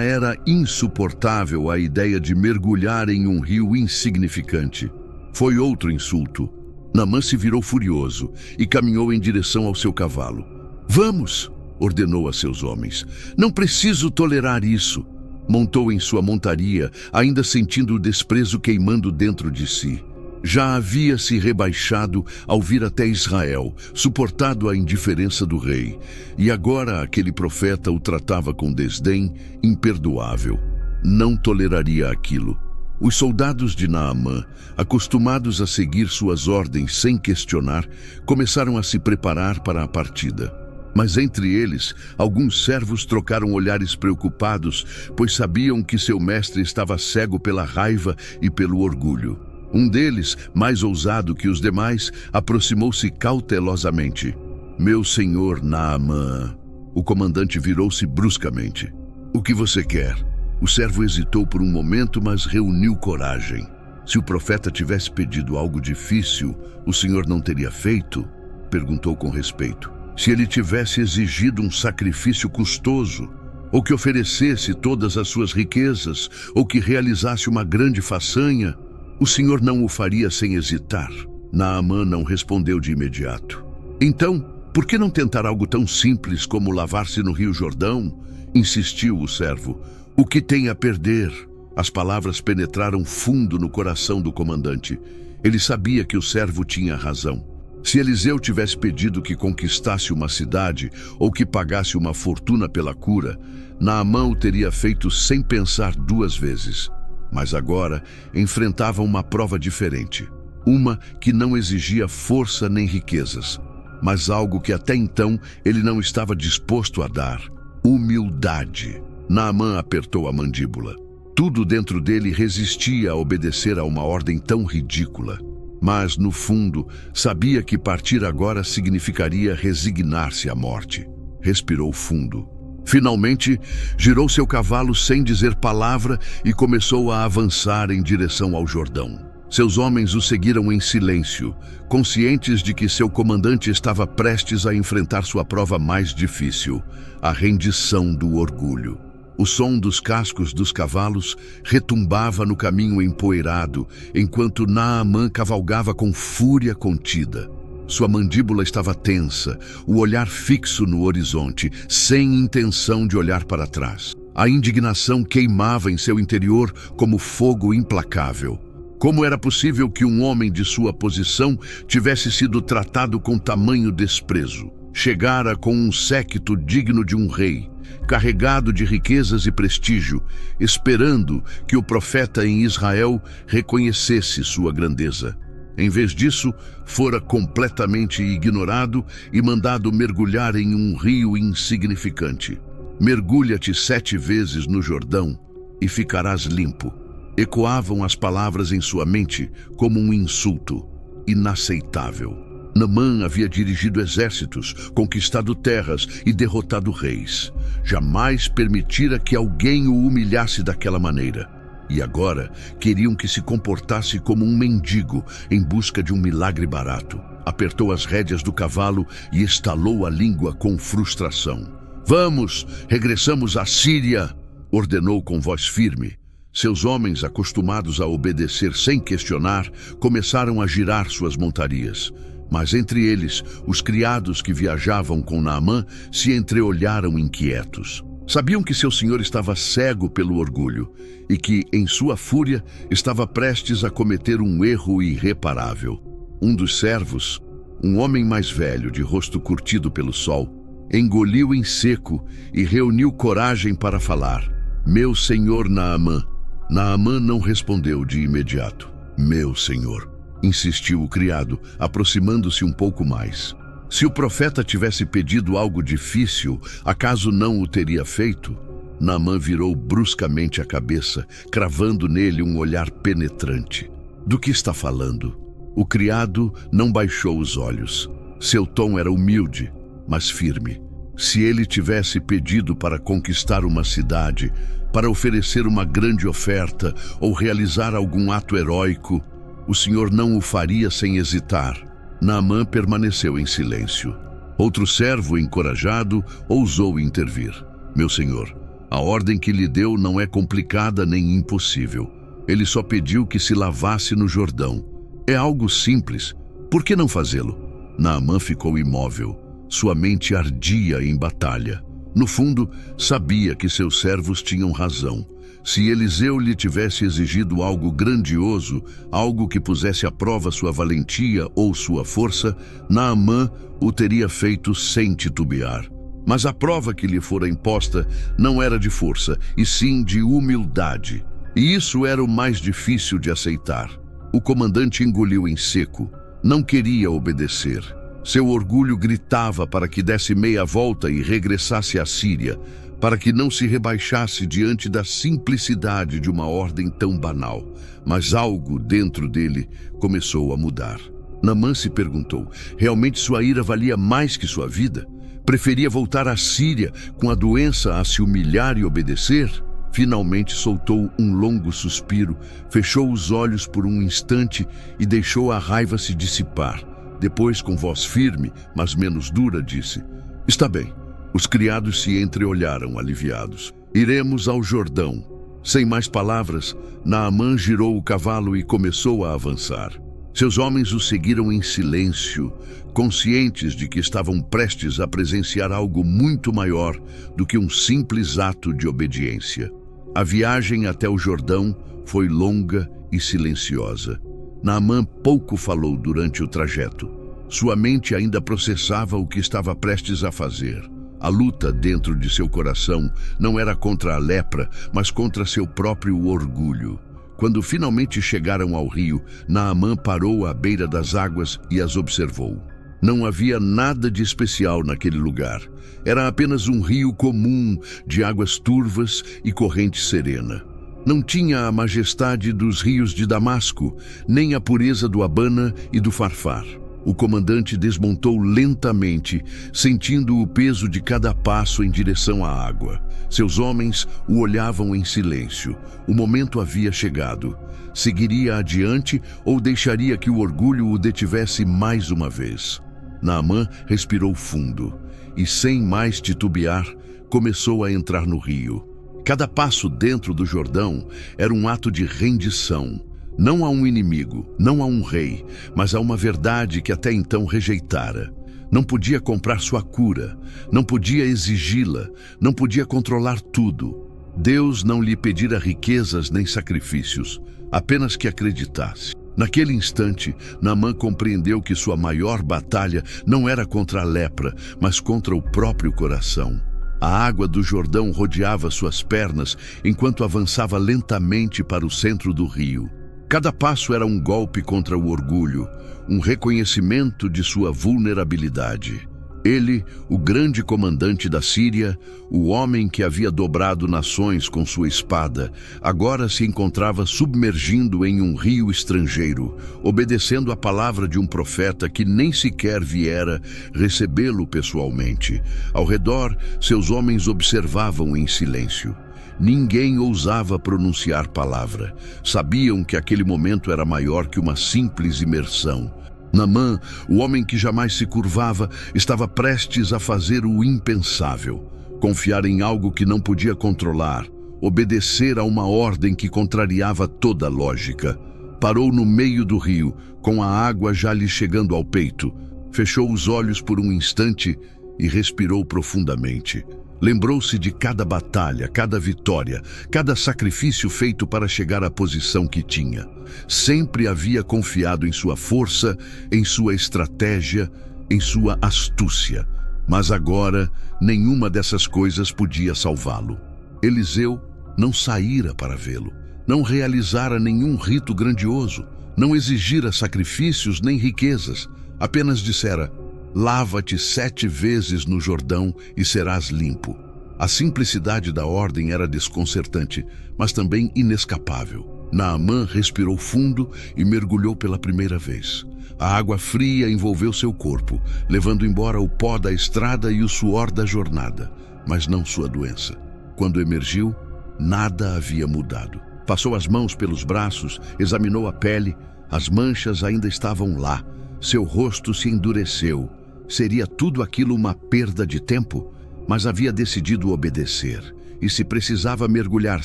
era insuportável a ideia de mergulhar em um rio insignificante. Foi outro insulto. Naamã se virou furioso e caminhou em direção ao seu cavalo. "Vamos!" ordenou a seus homens. "Não preciso tolerar isso." Montou em sua montaria, ainda sentindo o desprezo queimando dentro de si. Já havia se rebaixado ao vir até Israel, suportado a indiferença do rei. E agora aquele profeta o tratava com desdém imperdoável. Não toleraria aquilo. Os soldados de Naamã, acostumados a seguir suas ordens sem questionar, começaram a se preparar para a partida. Mas entre eles, alguns servos trocaram olhares preocupados, pois sabiam que seu mestre estava cego pela raiva e pelo orgulho. Um deles, mais ousado que os demais, aproximou-se cautelosamente. "Meu senhor Naamã." O comandante virou-se bruscamente. "O que você quer?" O servo hesitou por um momento, mas reuniu coragem. "Se o profeta tivesse pedido algo difícil, o senhor não teria feito?" perguntou com respeito. "Se ele tivesse exigido um sacrifício custoso, ou que oferecesse todas as suas riquezas, ou que realizasse uma grande façanha, o senhor não o faria sem hesitar?" Naamã não respondeu de imediato. "Então, por que não tentar algo tão simples como lavar-se no Rio Jordão?" insistiu o servo. "O que tem a perder?" As palavras penetraram fundo no coração do comandante. Ele sabia que o servo tinha razão. Se Eliseu tivesse pedido que conquistasse uma cidade ou que pagasse uma fortuna pela cura, Naamã o teria feito sem pensar 2 vezes. Mas agora enfrentava uma prova diferente. Uma que não exigia força nem riquezas, mas algo que até então ele não estava disposto a dar: humildade. Naamã apertou a mandíbula. Tudo dentro dele resistia a obedecer a uma ordem tão ridícula. Mas, no fundo, sabia que partir agora significaria resignar-se à morte. Respirou fundo. Finalmente, girou seu cavalo sem dizer palavra e começou a avançar em direção ao Jordão. Seus homens o seguiram em silêncio, conscientes de que seu comandante estava prestes a enfrentar sua prova mais difícil, a rendição do orgulho. O som dos cascos dos cavalos retumbava no caminho empoeirado, enquanto Naamã cavalgava com fúria contida. Sua mandíbula estava tensa, o olhar fixo no horizonte, sem intenção de olhar para trás. A indignação queimava em seu interior como fogo implacável. Como era possível que um homem de sua posição tivesse sido tratado com tamanho desprezo? Chegara com um séquito digno de um rei, carregado de riquezas e prestígio, esperando que o profeta em Israel reconhecesse sua grandeza. Em vez disso, fora completamente ignorado e mandado mergulhar em um rio insignificante. "Mergulha-te 7 vezes no Jordão e ficarás limpo." Ecoavam as palavras em sua mente como um insulto inaceitável. Naamã havia dirigido exércitos, conquistado terras e derrotado reis. Jamais permitira que alguém o humilhasse daquela maneira. E agora queriam que se comportasse como um mendigo em busca de um milagre barato. Apertou as rédeas do cavalo e estalou a língua com frustração. "Vamos, regressamos à Síria", ordenou com voz firme. Seus homens, acostumados a obedecer sem questionar, começaram a girar suas montarias. Mas entre eles, os criados que viajavam com Naamã se entreolharam inquietos. Sabiam que seu senhor estava cego pelo orgulho e que, em sua fúria, estava prestes a cometer um erro irreparável. Um dos servos, um homem mais velho, de rosto curtido pelo sol, engoliu em seco e reuniu coragem para falar. "Meu senhor Naamã." Naamã não respondeu de imediato. "Meu senhor", insistiu o criado, aproximando-se um pouco mais. Se o profeta tivesse pedido algo difícil, acaso não o teria feito? Naamã virou bruscamente a cabeça, cravando nele um olhar penetrante. "Do que está falando?" O criado não baixou os olhos. Seu tom era humilde, mas firme. Se ele tivesse pedido para conquistar uma cidade, para oferecer uma grande oferta ou realizar algum ato heróico, o senhor não o faria sem hesitar. Naamã permaneceu em silêncio. Outro servo, encorajado, ousou intervir. "Meu senhor, a ordem que lhe deu não é complicada nem impossível. Ele só pediu que se lavasse no Jordão. É algo simples. Por que não fazê-lo?" Naamã ficou imóvel. Sua mente ardia em batalha. No fundo, sabia que seus servos tinham razão. Se Eliseu lhe tivesse exigido algo grandioso, algo que pusesse à prova sua valentia ou sua força, Naamã o teria feito sem titubear. Mas a prova que lhe fora imposta não era de força, e sim de humildade. E isso era o mais difícil de aceitar. O comandante engoliu em seco. Não queria obedecer. Seu orgulho gritava para que desse meia volta e regressasse à Síria, para que não se rebaixasse diante da simplicidade de uma ordem tão banal. Mas algo dentro dele começou a mudar. Naamã se perguntou, realmente sua ira valia mais que sua vida? Preferia voltar à Síria com a doença a se humilhar e obedecer? Finalmente soltou um longo suspiro, fechou os olhos por um instante e deixou a raiva se dissipar. Depois, com voz firme, mas menos dura, disse: "Está bem." Os criados se entreolharam aliviados. "Iremos ao Jordão." Sem mais palavras, Naamã girou o cavalo e começou a avançar. Seus homens o seguiram em silêncio, conscientes de que estavam prestes a presenciar algo muito maior do que um simples ato de obediência. A viagem até o Jordão foi longa e silenciosa. Naamã pouco falou durante o trajeto. Sua mente ainda processava o que estava prestes a fazer. A luta dentro de seu coração não era contra a lepra, mas contra seu próprio orgulho. Quando finalmente chegaram ao rio, Naamã parou à beira das águas e as observou. Não havia nada de especial naquele lugar. Era apenas um rio comum, de águas turvas e corrente serena. Não tinha a majestade dos rios de Damasco, nem a pureza do Abana e do Farfar. O comandante desmontou lentamente, sentindo o peso de cada passo em direção à água. Seus homens o olhavam em silêncio. O momento havia chegado. Seguiria adiante ou deixaria que o orgulho o detivesse mais uma vez? Naamã respirou fundo e, sem mais titubear, começou a entrar no rio. Cada passo dentro do Jordão era um ato de rendição, não a um inimigo, não a um rei, mas a uma verdade que até então rejeitara. Não podia comprar sua cura, não podia exigi-la, não podia controlar tudo. Deus não lhe pedira riquezas nem sacrifícios, apenas que acreditasse. Naquele instante, Naamã compreendeu que sua maior batalha não era contra a lepra, mas contra o próprio coração. A água do Jordão rodeava suas pernas enquanto avançava lentamente para o centro do rio. Cada passo era um golpe contra o orgulho, um reconhecimento de sua vulnerabilidade. Ele, o grande comandante da Síria, o homem que havia dobrado nações com sua espada, agora se encontrava submergindo em um rio estrangeiro, obedecendo à palavra de um profeta que nem sequer viera recebê-lo pessoalmente. Ao redor, seus homens observavam em silêncio. Ninguém ousava pronunciar palavra. Sabiam que aquele momento era maior que uma simples imersão. Naamã, o homem que jamais se curvava, estava prestes a fazer o impensável. Confiar em algo que não podia controlar, obedecer a uma ordem que contrariava toda lógica. Parou no meio do rio, com a água já lhe chegando ao peito. Fechou os olhos por um instante e respirou profundamente. Lembrou-se de cada batalha, cada vitória, cada sacrifício feito para chegar à posição que tinha. Sempre havia confiado em sua força, em sua estratégia, em sua astúcia. Mas agora, nenhuma dessas coisas podia salvá-lo. Eliseu não saíra para vê-lo, não realizara nenhum rito grandioso, não exigira sacrifícios nem riquezas, apenas dissera: lava-te 7 vezes no Jordão e serás limpo. A simplicidade da ordem era desconcertante, mas também inescapável. Naamã respirou fundo e mergulhou pela primeira vez. A água fria envolveu seu corpo, levando embora o pó da estrada e o suor da jornada, mas não sua doença. Quando emergiu, nada havia mudado. Passou as mãos pelos braços, examinou a pele. As manchas ainda estavam lá. Seu rosto se endureceu. Seria tudo aquilo uma perda de tempo? Mas havia decidido obedecer. E se precisava mergulhar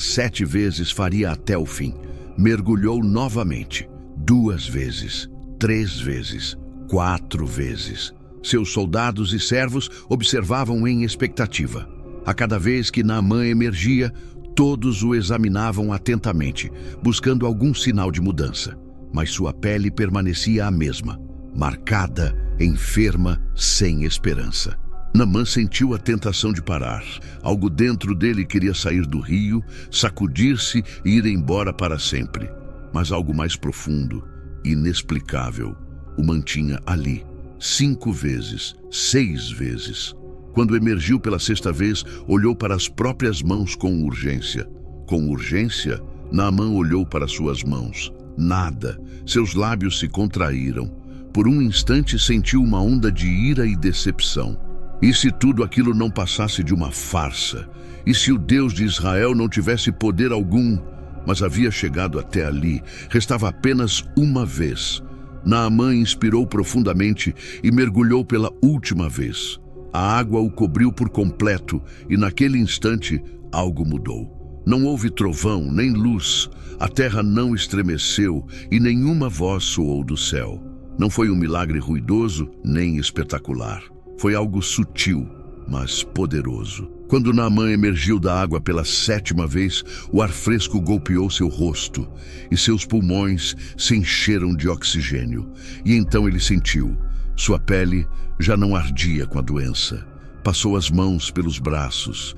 7 vezes, faria até o fim. Mergulhou novamente. 2 vezes, 3 vezes, 4 vezes. Seus soldados e servos observavam em expectativa. A cada vez que Naamã emergia, todos o examinavam atentamente, buscando algum sinal de mudança. Mas sua pele permanecia a mesma, marcada, enferma, sem esperança. Naamã sentiu a tentação de parar. Algo dentro dele queria sair do rio, sacudir-se e ir embora para sempre. Mas algo mais profundo, inexplicável, o mantinha ali, 5 vezes, 6 vezes. Quando emergiu pela 6ª vez, olhou para as próprias mãos com urgência. Com urgência, Naamã olhou para suas mãos. Nada. Seus lábios se contraíram. Por um instante sentiu uma onda de ira e decepção. E se tudo aquilo não passasse de uma farsa? E se o Deus de Israel não tivesse poder algum? Mas havia chegado até ali. Restava apenas uma vez. Naamã inspirou profundamente e mergulhou pela última vez. A água o cobriu por completo e naquele instante algo mudou. Não houve trovão nem luz. A terra não estremeceu e nenhuma voz soou do céu. Não foi um milagre ruidoso nem espetacular. Foi algo sutil, mas poderoso. Quando Naamã emergiu da água pela 7ª vez, o ar fresco golpeou seu rosto e seus pulmões se encheram de oxigênio. E então ele sentiu. Sua pele já não ardia com a doença. Passou as mãos pelos braços,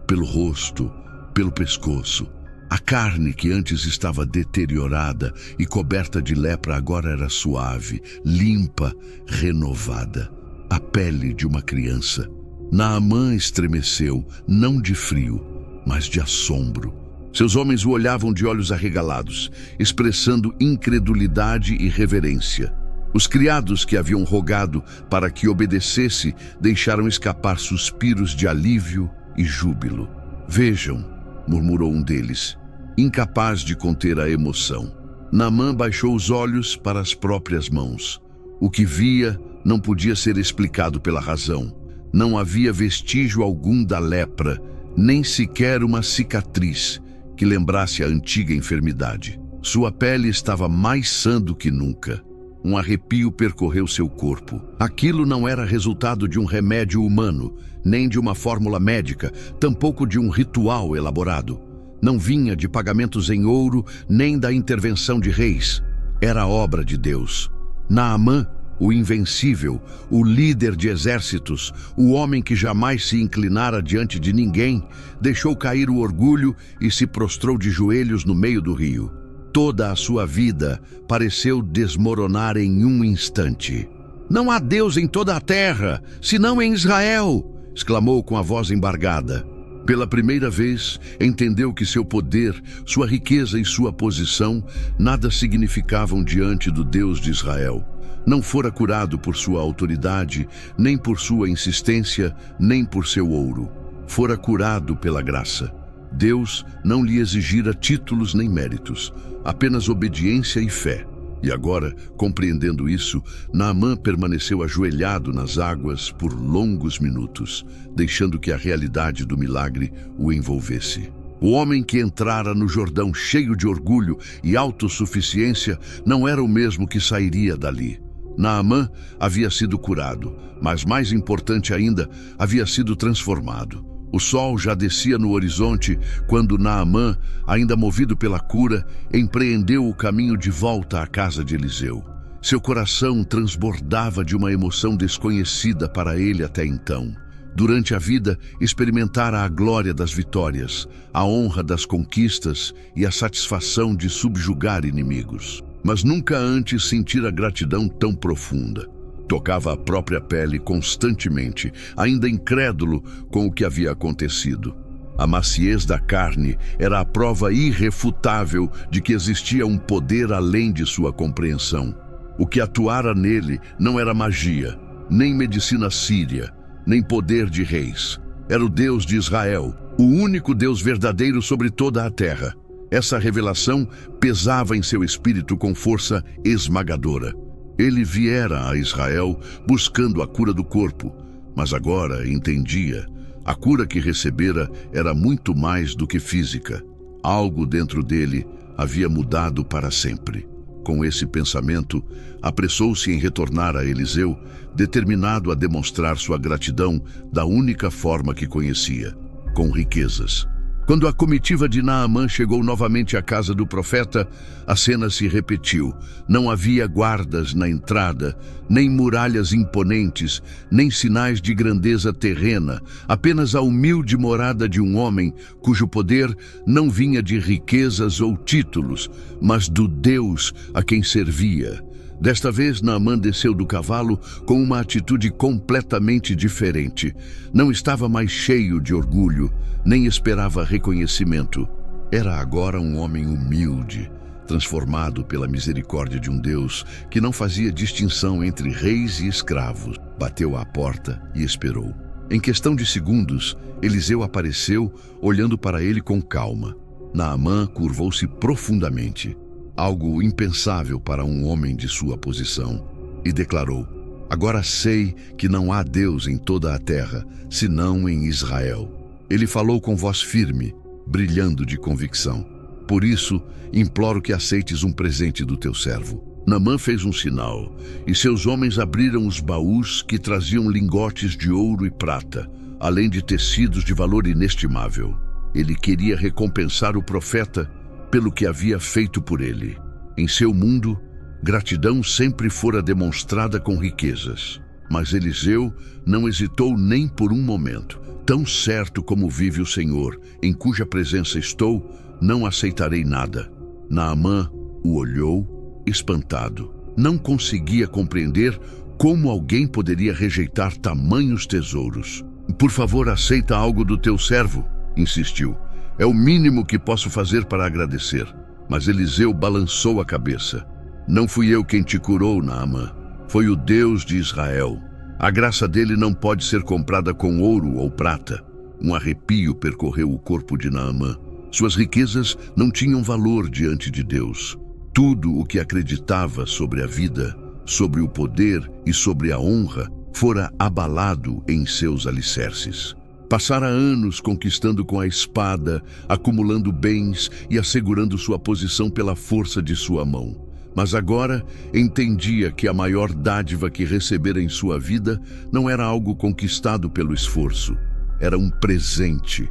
pelo rosto, pelo pescoço. A carne que antes estava deteriorada e coberta de lepra agora era suave, limpa, renovada. A pele de uma criança. Naamã estremeceu, não de frio, mas de assombro. Seus homens o olhavam de olhos arregalados, expressando incredulidade e reverência. Os criados que haviam rogado para que obedecesse deixaram escapar suspiros de alívio e júbilo. "Vejam", murmurou um deles, incapaz de conter a emoção. Naamã baixou os olhos para as próprias mãos. O que via não podia ser explicado pela razão. Não havia vestígio algum da lepra, nem sequer uma cicatriz que lembrasse a antiga enfermidade. Sua pele estava mais sã do que nunca. Um arrepio percorreu seu corpo. Aquilo não era resultado de um remédio humano, nem de uma fórmula médica, tampouco de um ritual elaborado. Não vinha de pagamentos em ouro, nem da intervenção de reis. Era obra de Deus. Naamã, o invencível, o líder de exércitos, o homem que jamais se inclinara diante de ninguém, deixou cair o orgulho e se prostrou de joelhos no meio do rio. Toda a sua vida pareceu desmoronar em um instante. "Não há Deus em toda a terra, senão em Israel!" exclamou com a voz embargada. Pela primeira vez, entendeu que seu poder, sua riqueza e sua posição nada significavam diante do Deus de Israel. Não fora curado por sua autoridade, nem por sua insistência, nem por seu ouro. Fora curado pela graça. Deus não lhe exigira títulos nem méritos, apenas obediência e fé. E agora, compreendendo isso, Naamã permaneceu ajoelhado nas águas por longos minutos, deixando que a realidade do milagre o envolvesse. O homem que entrara no Jordão cheio de orgulho e autossuficiência não era o mesmo que sairia dali. Naamã havia sido curado, mas mais importante ainda, havia sido transformado. O sol já descia no horizonte quando Naamã, ainda movido pela cura, empreendeu o caminho de volta à casa de Eliseu. Seu coração transbordava de uma emoção desconhecida para ele até então. Durante a vida, experimentara a glória das vitórias, a honra das conquistas e a satisfação de subjugar inimigos. Mas nunca antes sentira gratidão tão profunda. Tocava a própria pele constantemente, ainda incrédulo com o que havia acontecido. A maciez da carne era a prova irrefutável de que existia um poder além de sua compreensão. O que atuara nele não era magia, nem medicina síria, nem poder de reis. Era o Deus de Israel, o único Deus verdadeiro sobre toda a terra. Essa revelação pesava em seu espírito com força esmagadora. Ele viera a Israel buscando a cura do corpo, mas agora entendia. A cura que recebera era muito mais do que física. Algo dentro dele havia mudado para sempre. Com esse pensamento, apressou-se em retornar a Eliseu, determinado a demonstrar sua gratidão da única forma que conhecia, com riquezas. Quando a comitiva de Naamã chegou novamente à casa do profeta, a cena se repetiu. Não havia guardas na entrada, nem muralhas imponentes, nem sinais de grandeza terrena, apenas a humilde morada de um homem cujo poder não vinha de riquezas ou títulos, mas do Deus a quem servia. Desta vez, Naamã desceu do cavalo com uma atitude completamente diferente. Não estava mais cheio de orgulho, nem esperava reconhecimento. Era agora um homem humilde, transformado pela misericórdia de um Deus que não fazia distinção entre reis e escravos. Bateu à porta e esperou. Em questão de segundos, Eliseu apareceu, olhando para ele com calma. Naamã curvou-se profundamente, algo impensável para um homem de sua posição, e declarou: "Agora sei que não há Deus em toda a terra, senão em Israel." Ele falou com voz firme, brilhando de convicção. "Por isso, imploro que aceites um presente do teu servo." Naamã fez um sinal, e seus homens abriram os baús que traziam lingotes de ouro e prata, além de tecidos de valor inestimável. Ele queria recompensar o profeta pelo que havia feito por ele. Em seu mundo, gratidão sempre fora demonstrada com riquezas. Mas Eliseu não hesitou nem por um momento. "Tão certo como vive o Senhor, em cuja presença estou, não aceitarei nada." Naamã o olhou, espantado. Não conseguia compreender como alguém poderia rejeitar tamanhos tesouros. "Por favor, aceita algo do teu servo", insistiu. "É o mínimo que posso fazer para agradecer." Mas Eliseu balançou a cabeça. "Não fui eu quem te curou, Naamã. Foi o Deus de Israel. A graça dele não pode ser comprada com ouro ou prata." Um arrepio percorreu o corpo de Naamã. Suas riquezas não tinham valor diante de Deus. Tudo o que acreditava sobre a vida, sobre o poder e sobre a honra fora abalado em seus alicerces. Passara anos conquistando com a espada, acumulando bens e assegurando sua posição pela força de sua mão. Mas agora entendia que a maior dádiva que recebera em sua vida não era algo conquistado pelo esforço. Era um presente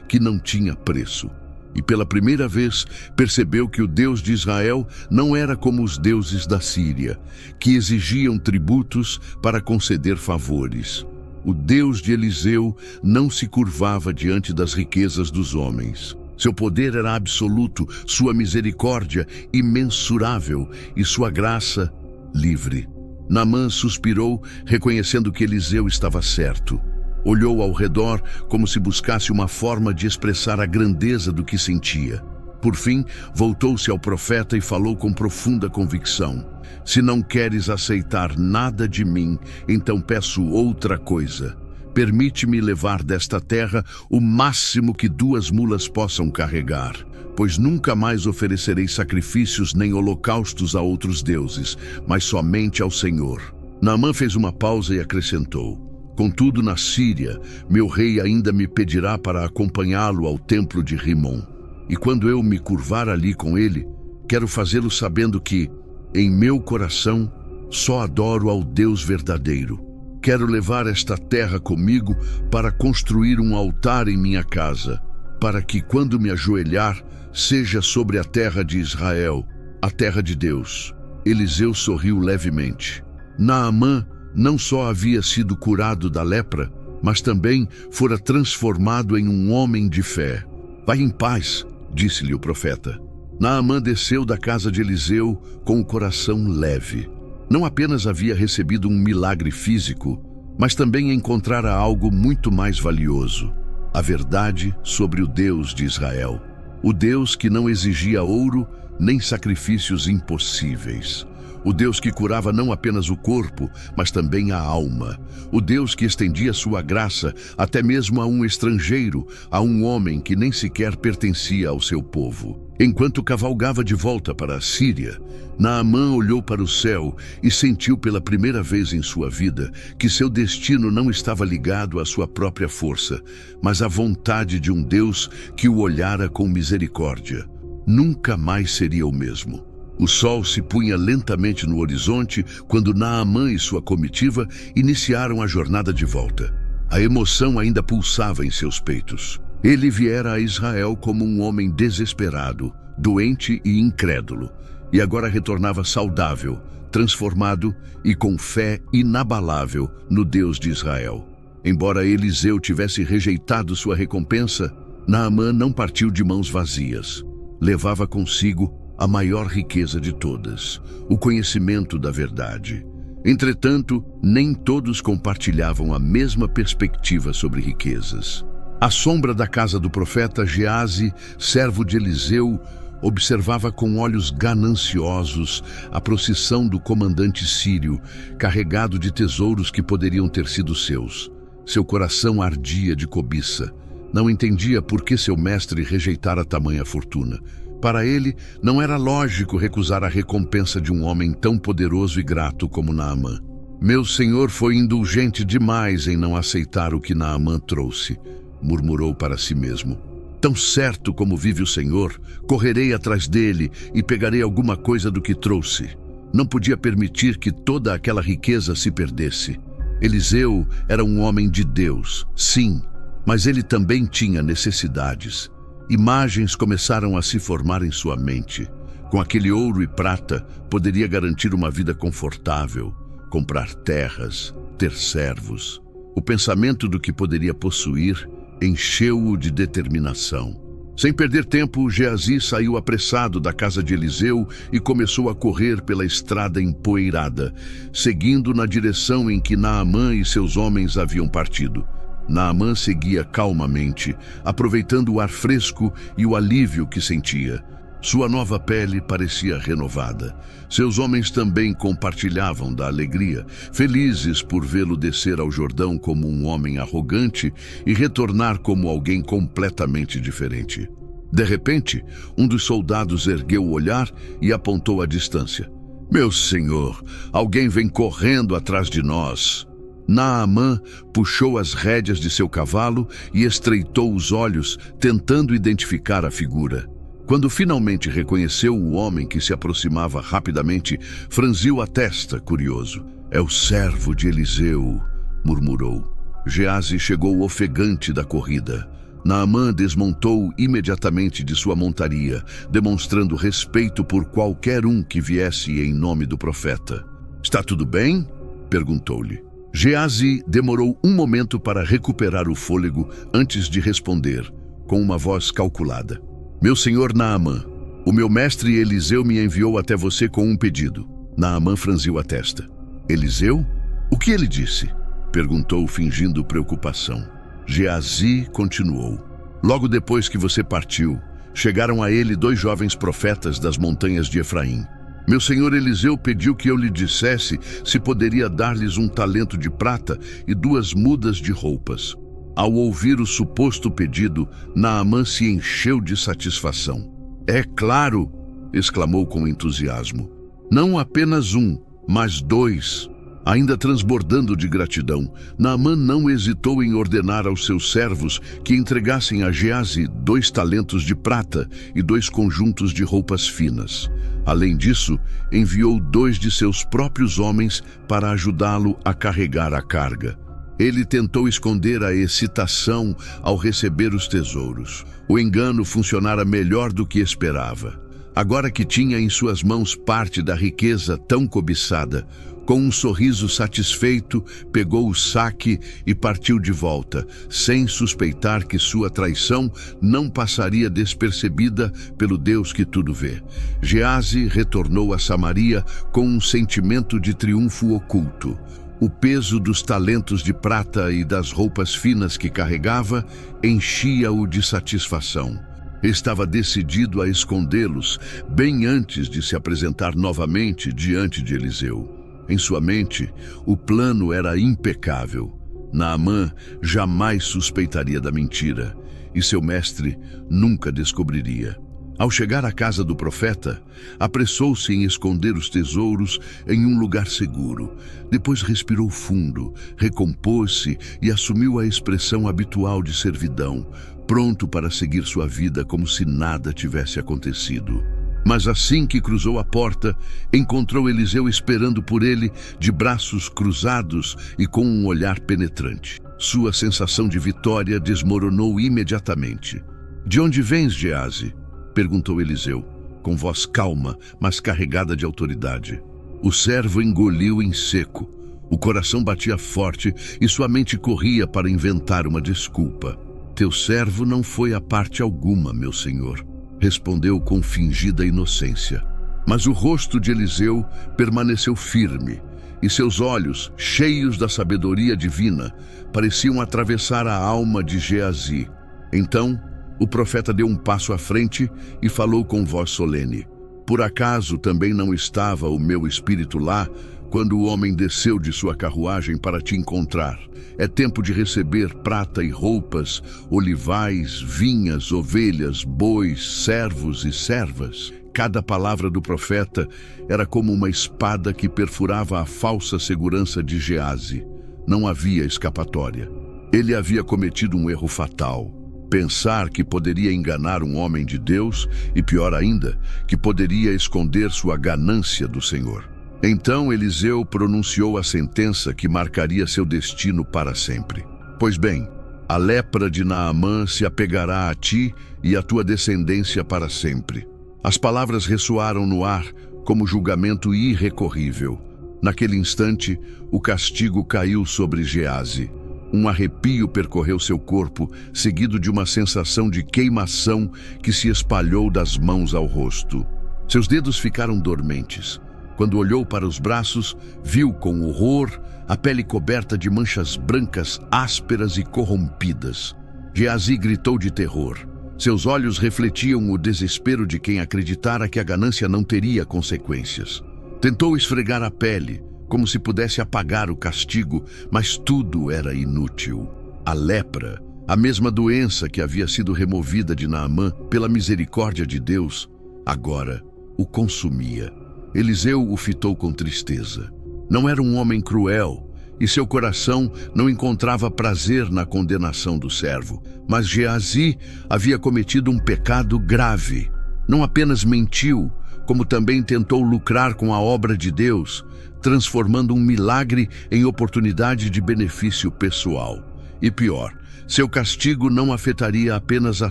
que não tinha preço. E pela primeira vez percebeu que o Deus de Israel não era como os deuses da Síria, que exigiam tributos para conceder favores. O Deus de Eliseu não se curvava diante das riquezas dos homens. Seu poder era absoluto, sua misericórdia imensurável e sua graça livre. Naamã suspirou, reconhecendo que Eliseu estava certo. Olhou ao redor como se buscasse uma forma de expressar a grandeza do que sentia. Por fim, voltou-se ao profeta e falou com profunda convicção: se não queres aceitar nada de mim, então peço outra coisa. Permite-me levar desta terra o máximo que 2 mulas possam carregar, pois nunca mais oferecerei sacrifícios nem holocaustos a outros deuses, mas somente ao Senhor. Naamã fez uma pausa e acrescentou: contudo, na Síria, meu rei ainda me pedirá para acompanhá-lo ao templo de Rimon. E quando eu me curvar ali com ele, quero fazê-lo sabendo que, em meu coração, só adoro ao Deus verdadeiro. Quero levar esta terra comigo para construir um altar em minha casa, para que, quando me ajoelhar, seja sobre a terra de Israel, a terra de Deus. Eliseu sorriu levemente. Naamã não só havia sido curado da lepra, mas também fora transformado em um homem de fé. Vai em paz, disse-lhe o profeta. Naamã desceu da casa de Eliseu com o coração leve. Não apenas havia recebido um milagre físico, mas também encontrara algo muito mais valioso: a verdade sobre o Deus de Israel. O Deus que não exigia ouro nem sacrifícios impossíveis. O Deus que curava não apenas o corpo, mas também a alma. O Deus que estendia sua graça até mesmo a um estrangeiro, a um homem que nem sequer pertencia ao seu povo. Enquanto cavalgava de volta para a Síria, Naamã olhou para o céu e sentiu pela primeira vez em sua vida que seu destino não estava ligado à sua própria força, mas à vontade de um Deus que o olhara com misericórdia. Nunca mais seria o mesmo. O sol se punha lentamente no horizonte quando Naamã e sua comitiva iniciaram a jornada de volta. A emoção ainda pulsava em seus peitos. Ele viera a Israel como um homem desesperado, doente e incrédulo, e agora retornava saudável, transformado e com fé inabalável no Deus de Israel. Embora Eliseu tivesse rejeitado sua recompensa, Naamã não partiu de mãos vazias. Levava consigo a maior riqueza de todas, o conhecimento da verdade. Entretanto, nem todos compartilhavam a mesma perspectiva sobre riquezas. À sombra da casa do profeta, Geazi, servo de Eliseu, observava com olhos gananciosos a procissão do comandante sírio, carregado de tesouros que poderiam ter sido seus. Seu coração ardia de cobiça. Não entendia por que seu mestre rejeitara tamanha fortuna. Para ele, não era lógico recusar a recompensa de um homem tão poderoso e grato como Naamã. Meu senhor foi indulgente demais em não aceitar o que Naamã trouxe, murmurou para si mesmo. Tão certo como vive o Senhor, correrei atrás dele e pegarei alguma coisa do que trouxe. Não podia permitir que toda aquela riqueza se perdesse. Eliseu era um homem de Deus, sim, mas ele também tinha necessidades. Imagens começaram a se formar em sua mente. Com aquele ouro e prata, poderia garantir uma vida confortável, comprar terras, ter servos. O pensamento do que poderia possuir encheu-o de determinação. Sem perder tempo, Geazi saiu apressado da casa de Eliseu e começou a correr pela estrada empoeirada, seguindo na direção em que Naamã e seus homens haviam partido. Naamã seguia calmamente, aproveitando o ar fresco e o alívio que sentia. Sua nova pele parecia renovada. Seus homens também compartilhavam da alegria, felizes por vê-lo descer ao Jordão como um homem arrogante e retornar como alguém completamente diferente. De repente, um dos soldados ergueu o olhar e apontou à distância. Meu senhor, alguém vem correndo atrás de nós. Naamã puxou as rédeas de seu cavalo e estreitou os olhos, tentando identificar a figura. Quando finalmente reconheceu o homem que se aproximava rapidamente, franziu a testa, curioso. É o servo de Eliseu, murmurou. Geazi chegou ofegante da corrida. Naamã desmontou imediatamente de sua montaria, demonstrando respeito por qualquer um que viesse em nome do profeta. Está tudo bem? Perguntou-lhe. Geazi demorou um momento para recuperar o fôlego antes de responder, com uma voz calculada. Meu senhor Naamã, o meu mestre Eliseu me enviou até você com um pedido. Naamã franziu a testa. Eliseu? O que ele disse? Perguntou, fingindo preocupação. Geazi continuou. Logo depois que você partiu, chegaram a ele 2 jovens profetas das montanhas de Efraim. Meu senhor Eliseu pediu que eu lhe dissesse se poderia dar-lhes 1 talento de prata e 2 mudas de roupas. Ao ouvir o suposto pedido, Naamã se encheu de satisfação. É claro, exclamou com entusiasmo. Não apenas 1, mas 2. Ainda transbordando de gratidão, Naamã não hesitou em ordenar aos seus servos que entregassem a Geazi 2 talentos de prata e 2 conjuntos de roupas finas. Além disso, enviou 2 de seus próprios homens para ajudá-lo a carregar a carga. Ele tentou esconder a excitação ao receber os tesouros. O engano funcionara melhor do que esperava. Agora que tinha em suas mãos parte da riqueza tão cobiçada, com um sorriso satisfeito, pegou o saque e partiu de volta, sem suspeitar que sua traição não passaria despercebida pelo Deus que tudo vê. Geazi retornou a Samaria com um sentimento de triunfo oculto. O peso dos talentos de prata e das roupas finas que carregava enchia-o de satisfação. Estava decidido a escondê-los bem antes de se apresentar novamente diante de Eliseu. Em sua mente, o plano era impecável. Naamã jamais suspeitaria da mentira, e seu mestre nunca descobriria. Ao chegar à casa do profeta, apressou-se em esconder os tesouros em um lugar seguro. Depois respirou fundo, recompôs-se e assumiu a expressão habitual de servidão, pronto para seguir sua vida como se nada tivesse acontecido. Mas assim que cruzou a porta, encontrou Eliseu esperando por ele, de braços cruzados e com um olhar penetrante. Sua sensação de vitória desmoronou imediatamente. De onde vens, Geazi? Perguntou Eliseu, com voz calma, mas carregada de autoridade. O servo engoliu em seco. O coração batia forte e sua mente corria para inventar uma desculpa. Teu servo não foi a parte alguma, meu senhor, respondeu com fingida inocência. Mas o rosto de Eliseu permaneceu firme, e seus olhos, cheios da sabedoria divina, pareciam atravessar a alma de Geazi. Então, o profeta deu um passo à frente e falou com voz solene. Por acaso também não estava o meu espírito lá, quando o homem desceu de sua carruagem para te encontrar? É tempo de receber prata e roupas, olivais, vinhas, ovelhas, bois, servos e servas. Cada palavra do profeta era como uma espada que perfurava a falsa segurança de Geazi. Não havia escapatória. Ele havia cometido um erro fatal. Pensar que poderia enganar um homem de Deus e, pior ainda, que poderia esconder sua ganância do Senhor. Então Eliseu pronunciou a sentença que marcaria seu destino para sempre. Pois bem, a lepra de Naamã se apegará a ti e à tua descendência para sempre. As palavras ressoaram no ar como julgamento irrecorrível. Naquele instante, o castigo caiu sobre Geazi. Um arrepio percorreu seu corpo, seguido de uma sensação de queimação que se espalhou das mãos ao rosto. Seus dedos ficaram dormentes. Quando olhou para os braços, viu com horror a pele coberta de manchas brancas, ásperas e corrompidas. Geazi gritou de terror. Seus olhos refletiam o desespero de quem acreditara que a ganância não teria consequências. Tentou esfregar a pele, como se pudesse apagar o castigo, mas tudo era inútil. A lepra, a mesma doença que havia sido removida de Naamã pela misericórdia de Deus, agora o consumia. Eliseu o fitou com tristeza. Não era um homem cruel, e seu coração não encontrava prazer na condenação do servo. Mas Geazi havia cometido um pecado grave. Não apenas mentiu, como também tentou lucrar com a obra de Deus, transformando um milagre em oportunidade de benefício pessoal. E pior, seu castigo não afetaria apenas a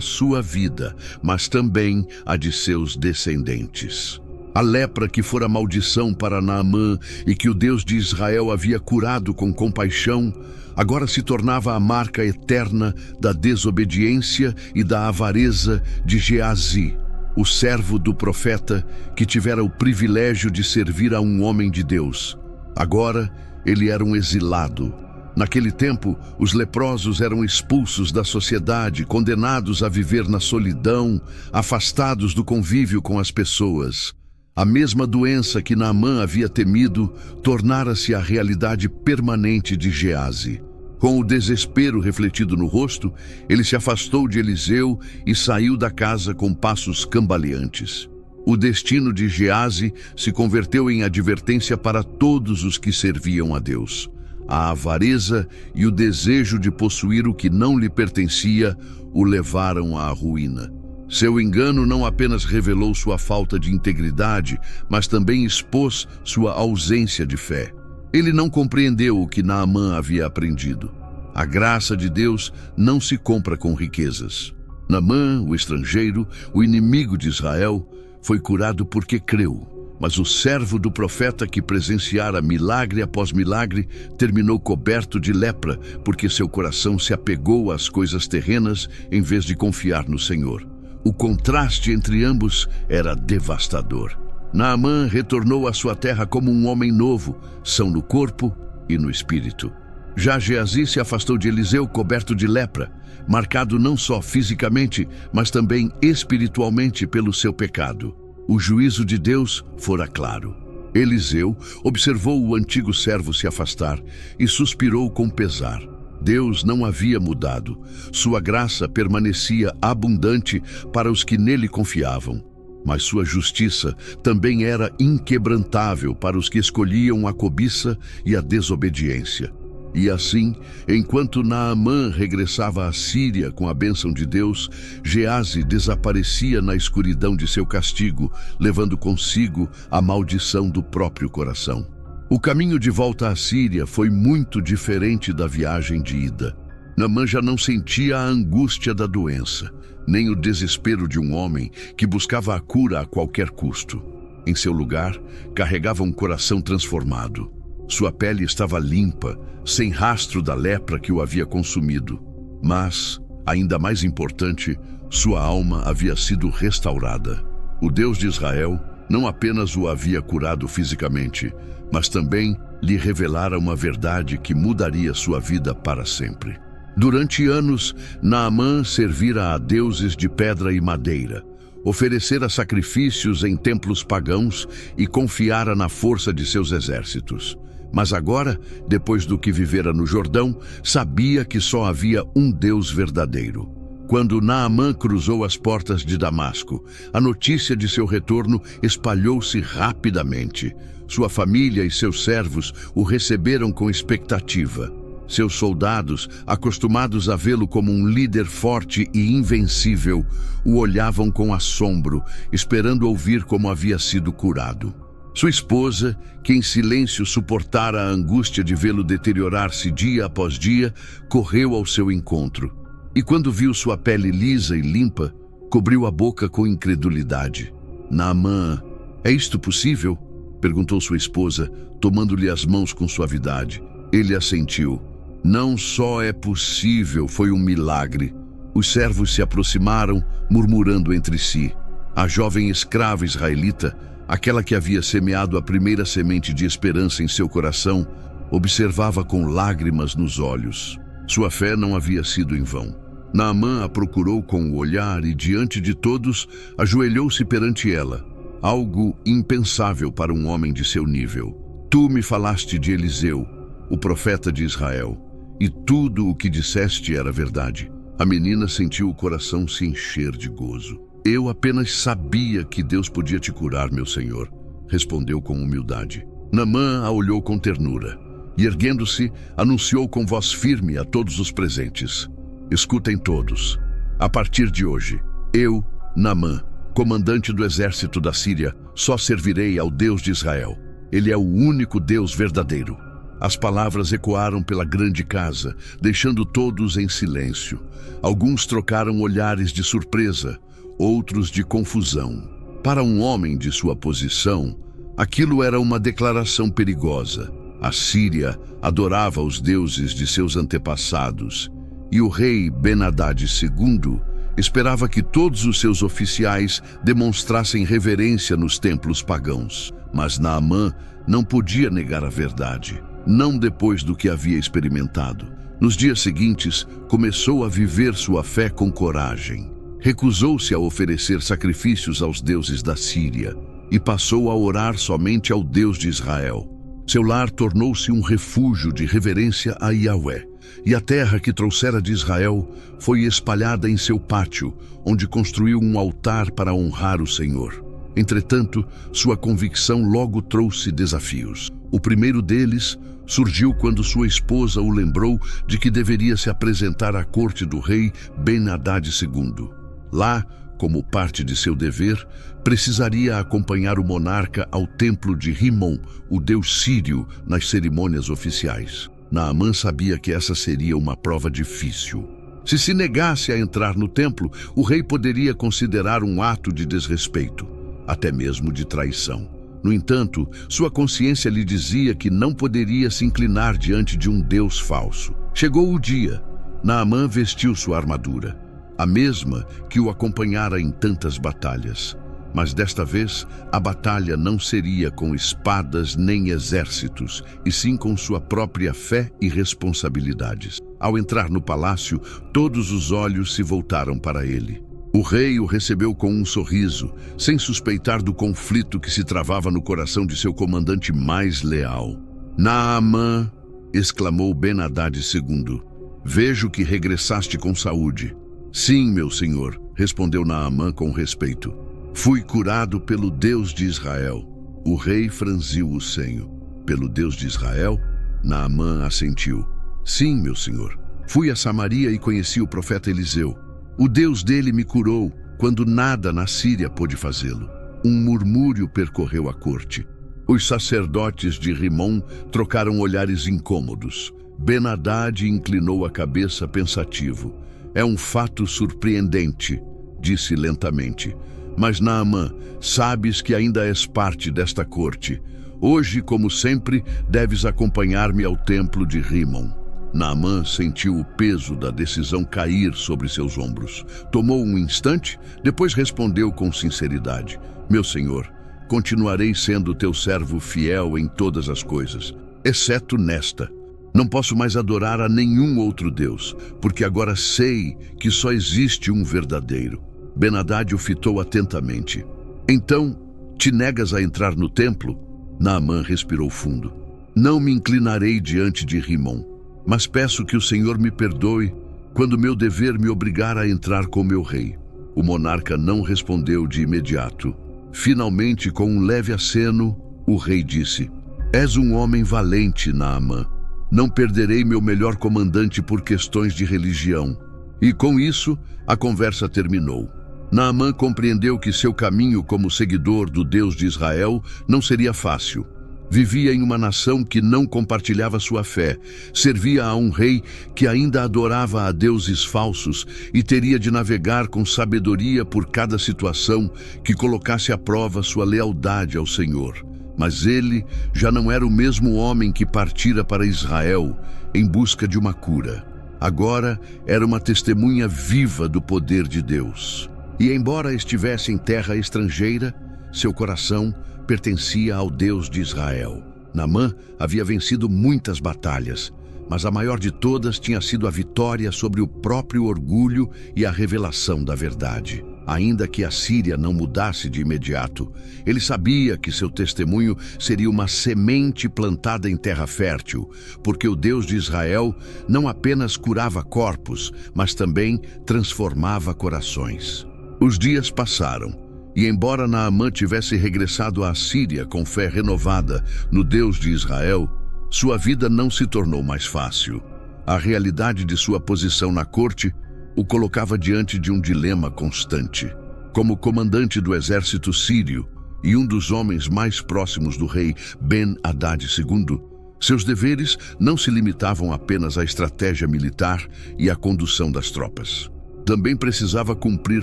sua vida, mas também a de seus descendentes. A lepra que fora maldição para Naamã e que o Deus de Israel havia curado com compaixão, agora se tornava a marca eterna da desobediência e da avareza de Geazi, o servo do profeta que tivera o privilégio de servir a um homem de Deus. Agora, ele era um exilado. Naquele tempo, os leprosos eram expulsos da sociedade, condenados a viver na solidão, afastados do convívio com as pessoas. A mesma doença que Naamã havia temido tornara-se a realidade permanente de Geazi. Com o desespero refletido no rosto, ele se afastou de Eliseu e saiu da casa com passos cambaleantes. O destino de Geazi se converteu em advertência para todos os que serviam a Deus. A avareza e o desejo de possuir o que não lhe pertencia o levaram à ruína. Seu engano não apenas revelou sua falta de integridade, mas também expôs sua ausência de fé. Ele não compreendeu o que Naamã havia aprendido. A graça de Deus não se compra com riquezas. Naamã, o estrangeiro, o inimigo de Israel, foi curado porque creu. Mas o servo do profeta que presenciara milagre após milagre terminou coberto de lepra, porque seu coração se apegou às coisas terrenas em vez de confiar no Senhor. O contraste entre ambos era devastador. Naamã retornou à sua terra como um homem novo, são no corpo e no espírito. Já Geazi se afastou de Eliseu coberto de lepra, marcado não só fisicamente, mas também espiritualmente pelo seu pecado. O juízo de Deus fora claro. Eliseu observou o antigo servo se afastar e suspirou com pesar. Deus não havia mudado. Sua graça permanecia abundante para os que nele confiavam. Mas sua justiça também era inquebrantável para os que escolhiam a cobiça e a desobediência. E assim, enquanto Naamã regressava à Síria com a bênção de Deus, Geazi desaparecia na escuridão de seu castigo, levando consigo a maldição do próprio coração. O caminho de volta à Síria foi muito diferente da viagem de ida. Naamã já não sentia a angústia da doença, nem o desespero de um homem que buscava a cura a qualquer custo. Em seu lugar, carregava um coração transformado. Sua pele estava limpa, sem rastro da lepra que o havia consumido. Mas, ainda mais importante, sua alma havia sido restaurada. O Deus de Israel não apenas o havia curado fisicamente, mas também lhe revelara uma verdade que mudaria sua vida para sempre. Durante anos, Naamã servira a deuses de pedra e madeira, oferecera sacrifícios em templos pagãos e confiara na força de seus exércitos. Mas agora, depois do que vivera no Jordão, sabia que só havia um Deus verdadeiro. Quando Naamã cruzou as portas de Damasco, a notícia de seu retorno espalhou-se rapidamente. Sua família e seus servos o receberam com expectativa. Seus soldados, acostumados a vê-lo como um líder forte e invencível, o olhavam com assombro, esperando ouvir como havia sido curado. Sua esposa, que em silêncio suportara a angústia de vê-lo deteriorar-se dia após dia, correu ao seu encontro. E quando viu sua pele lisa e limpa, cobriu a boca com incredulidade. Naamã, é isto possível? Perguntou sua esposa, tomando-lhe as mãos com suavidade. Ele assentiu. Não só é possível, foi um milagre. Os servos se aproximaram, murmurando entre si. A jovem escrava israelita, aquela que havia semeado a primeira semente de esperança em seu coração, observava com lágrimas nos olhos. Sua fé não havia sido em vão. Naamã a procurou com o olhar e, diante de todos, ajoelhou-se perante ela. Algo impensável para um homem de seu nível. Tu me falaste de Eliseu, o profeta de Israel, e tudo o que disseste era verdade. A menina sentiu o coração se encher de gozo. Eu apenas sabia que Deus podia te curar, meu senhor, respondeu com humildade. Naamã a olhou com ternura e, erguendo-se, anunciou com voz firme a todos os presentes. Escutem todos. A partir de hoje, eu, Naamã, comandante do exército da Síria, só servirei ao Deus de Israel. Ele é o único Deus verdadeiro. As palavras ecoaram pela grande casa, deixando todos em silêncio. Alguns trocaram olhares de surpresa, outros de confusão. Para um homem de sua posição, aquilo era uma declaração perigosa. A Síria adorava os deuses de seus antepassados, e o rei Ben-Hadad II Esperava que todos os seus oficiais demonstrassem reverência nos templos pagãos. Mas Naamã não podia negar a verdade, não depois do que havia experimentado. Nos dias seguintes, começou a viver sua fé com coragem. Recusou-se a oferecer sacrifícios aos deuses da Síria e passou a orar somente ao Deus de Israel. Seu lar tornou-se um refúgio de reverência a Yahvé, e a terra que trouxera de Israel foi espalhada em seu pátio, onde construiu um altar para honrar o Senhor. Entretanto, sua convicção logo trouxe desafios. O primeiro deles surgiu quando sua esposa o lembrou de que deveria se apresentar à corte do rei Ben-Hadad II. Lá, como parte de seu dever, precisaria acompanhar o monarca ao templo de Rimon, o deus sírio, nas cerimônias oficiais. Naamã sabia que essa seria uma prova difícil. Se negasse a entrar no templo, o rei poderia considerar um ato de desrespeito, até mesmo de traição. No entanto, sua consciência lhe dizia que não poderia se inclinar diante de um deus falso. Chegou o dia. Naamã vestiu sua armadura, a mesma que o acompanhara em tantas batalhas. Mas desta vez, a batalha não seria com espadas nem exércitos, e sim com sua própria fé e responsabilidades. Ao entrar no palácio, todos os olhos se voltaram para ele. O rei o recebeu com um sorriso, sem suspeitar do conflito que se travava no coração de seu comandante mais leal. "Naamã", exclamou Ben-Hadad II, "vejo que regressaste com saúde." "Sim, meu senhor", respondeu Naamã com respeito. "Fui curado pelo Deus de Israel." O rei franziu o senho. "Pelo Deus de Israel?" Naamã assentiu. "Sim, meu senhor. Fui a Samaria e conheci o profeta Eliseu. O Deus dele me curou, quando nada na Síria pôde fazê-lo." Um murmúrio percorreu a corte. Os sacerdotes de Rimon trocaram olhares incômodos. Ben-Hadad inclinou a cabeça pensativo. "É um fato surpreendente", disse lentamente. "Mas, Naamã, sabes que ainda és parte desta corte. Hoje, como sempre, deves acompanhar-me ao templo de Rimon." Naamã sentiu o peso da decisão cair sobre seus ombros. Tomou um instante, depois respondeu com sinceridade: "Meu senhor, continuarei sendo teu servo fiel em todas as coisas, exceto nesta. Não posso mais adorar a nenhum outro Deus, porque agora sei que só existe um verdadeiro." Ben-Hadad o fitou atentamente. "Então, te negas a entrar no templo?" Naamã respirou fundo. "Não me inclinarei diante de Rimon, mas peço que o Senhor me perdoe quando meu dever me obrigar a entrar com meu rei." O monarca não respondeu de imediato. Finalmente, com um leve aceno, o rei disse: "És um homem valente, Naamã. Não perderei meu melhor comandante por questões de religião." E com isso, a conversa terminou. Naamã compreendeu que seu caminho como seguidor do Deus de Israel não seria fácil. Vivia em uma nação que não compartilhava sua fé, servia a um rei que ainda adorava a deuses falsos e teria de navegar com sabedoria por cada situação que colocasse à prova sua lealdade ao Senhor. Mas ele já não era o mesmo homem que partira para Israel em busca de uma cura. Agora era uma testemunha viva do poder de Deus. E embora estivesse em terra estrangeira, seu coração pertencia ao Deus de Israel. Naamã havia vencido muitas batalhas, mas a maior de todas tinha sido a vitória sobre o próprio orgulho e a revelação da verdade. Ainda que a Síria não mudasse de imediato, ele sabia que seu testemunho seria uma semente plantada em terra fértil, porque o Deus de Israel não apenas curava corpos, mas também transformava corações. Os dias passaram, e embora Naamã tivesse regressado à Síria com fé renovada no Deus de Israel, sua vida não se tornou mais fácil. A realidade de sua posição na corte o colocava diante de um dilema constante. Como comandante do exército sírio e um dos homens mais próximos do rei Ben-Hadad II, seus deveres não se limitavam apenas à estratégia militar e à condução das tropas. Também precisava cumprir